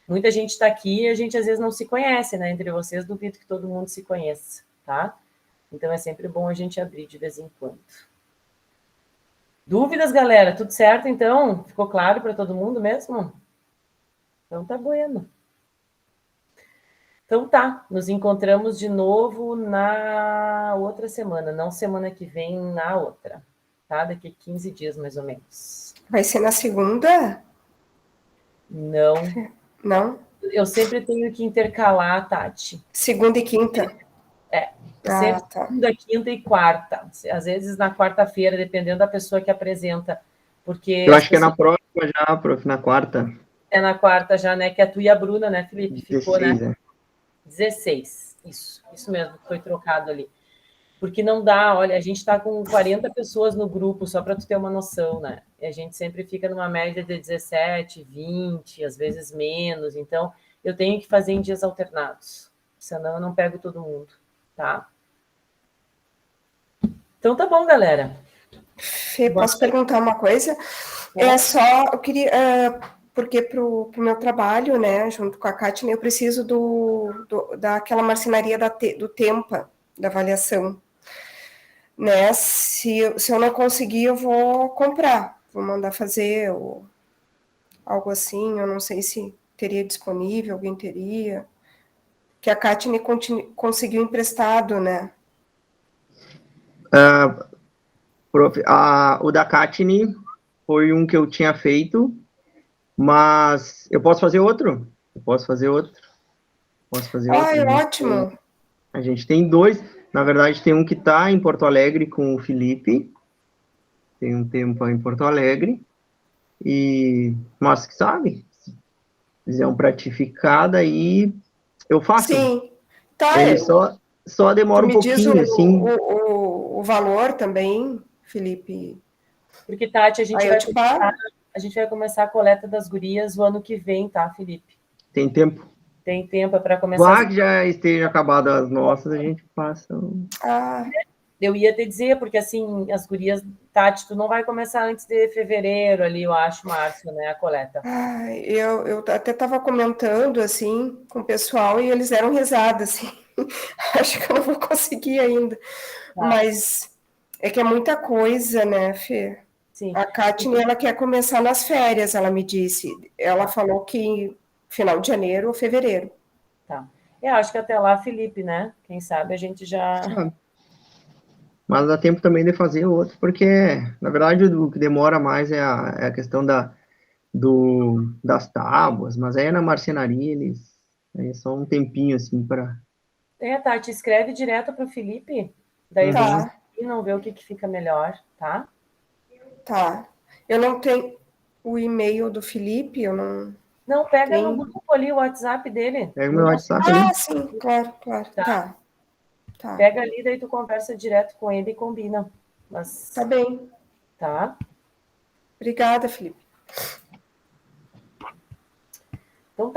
S1: Muita gente está aqui e a gente às vezes não se conhece, né? Entre vocês, duvido que todo mundo se conheça, tá? Então é sempre bom a gente abrir de vez em quando. Dúvidas, galera? Tudo certo, então? Ficou claro para todo mundo mesmo? Então tá bueno. Então tá, nos encontramos de novo na outra semana, não semana que vem, na outra, tá? Daqui 15 dias, mais ou menos.
S3: Vai ser na segunda?
S1: Não.
S3: Não?
S1: Eu sempre tenho que intercalar, Tati.
S3: Segunda e quinta?
S1: Sempre
S3: tá.
S1: Segunda, quinta e quarta. Às vezes na quarta-feira, dependendo da pessoa que apresenta. Porque
S8: eu acho que é na próxima já, prof, na quarta.
S1: É na quarta já, né? Que é tu e a Bruna, né, Felipe? Ficou,
S8: 16,
S1: né? 16. Isso mesmo, foi trocado ali. Porque não dá, olha, a gente está com 40 pessoas no grupo, só para tu ter uma noção, né? E a gente sempre fica numa média de 17, 20, às vezes menos. Então, eu tenho que fazer em dias alternados, senão eu não pego todo mundo, tá? Então tá bom, galera.
S3: Fê, posso perguntar uma coisa? É só, eu queria, porque para o meu trabalho, né, junto com a Kátia, eu preciso daquela marcenaria do Tempa, da avaliação. Né? Se eu não conseguir, eu vou comprar, vou mandar fazer, ou algo assim, eu não sei se teria disponível, alguém teria, que a Kátia me conseguiu emprestado, né?
S8: O da Katni foi um que eu tinha feito, mas eu posso fazer outro? Posso fazer outro.
S3: Ótimo!
S8: A gente tem dois. Na verdade, tem um que está em Porto Alegre com o Felipe. Tem um tempo em Porto Alegre. Mas, sabe, se fizer um pratificado, aí eu faço.
S3: Sim, tá.
S8: Ele só demora um pouquinho, assim.
S3: O valor também, Felipe.
S1: Porque, Tati, a gente vai começar a coleta das gurias o ano que vem, tá, Felipe?
S8: Tem tempo?
S1: Tem tempo para começar.
S8: Que já esteja acabado as nossas, a gente passa.
S1: Eu ia te dizer, porque assim, as gurias, Tati, tu não vai começar antes de fevereiro ali, eu acho, março, né, a coleta.
S3: Eu até estava comentando, assim, com o pessoal e eles deram risada, assim. Acho que eu não vou conseguir ainda. Mas é que é muita coisa, né, Fê?
S1: Sim.
S3: A Katni, ela quer começar nas férias, ela me disse. Ela falou que final de janeiro ou fevereiro.
S1: Tá. Eu acho que até lá, Felipe, né? Quem sabe a gente já...
S8: Mas dá tempo também de fazer outro, porque, na verdade, o que demora mais é a questão das tábuas, mas aí na marcenaria eles... Aí é só um tempinho, assim, para...
S1: Tati, escreve direto para o Felipe, daí não vê o que fica melhor, tá?
S3: Tá. Eu não tenho o e-mail do Felipe, eu não...
S1: Não, pega no grupo ali o WhatsApp dele.
S8: Pega o meu WhatsApp ali.
S3: Sim, claro. Tá.
S1: Pega ali, daí tu conversa direto com ele e combina. Mas...
S3: Tá bem.
S1: Tá?
S3: Obrigada, Felipe.
S1: Então tá.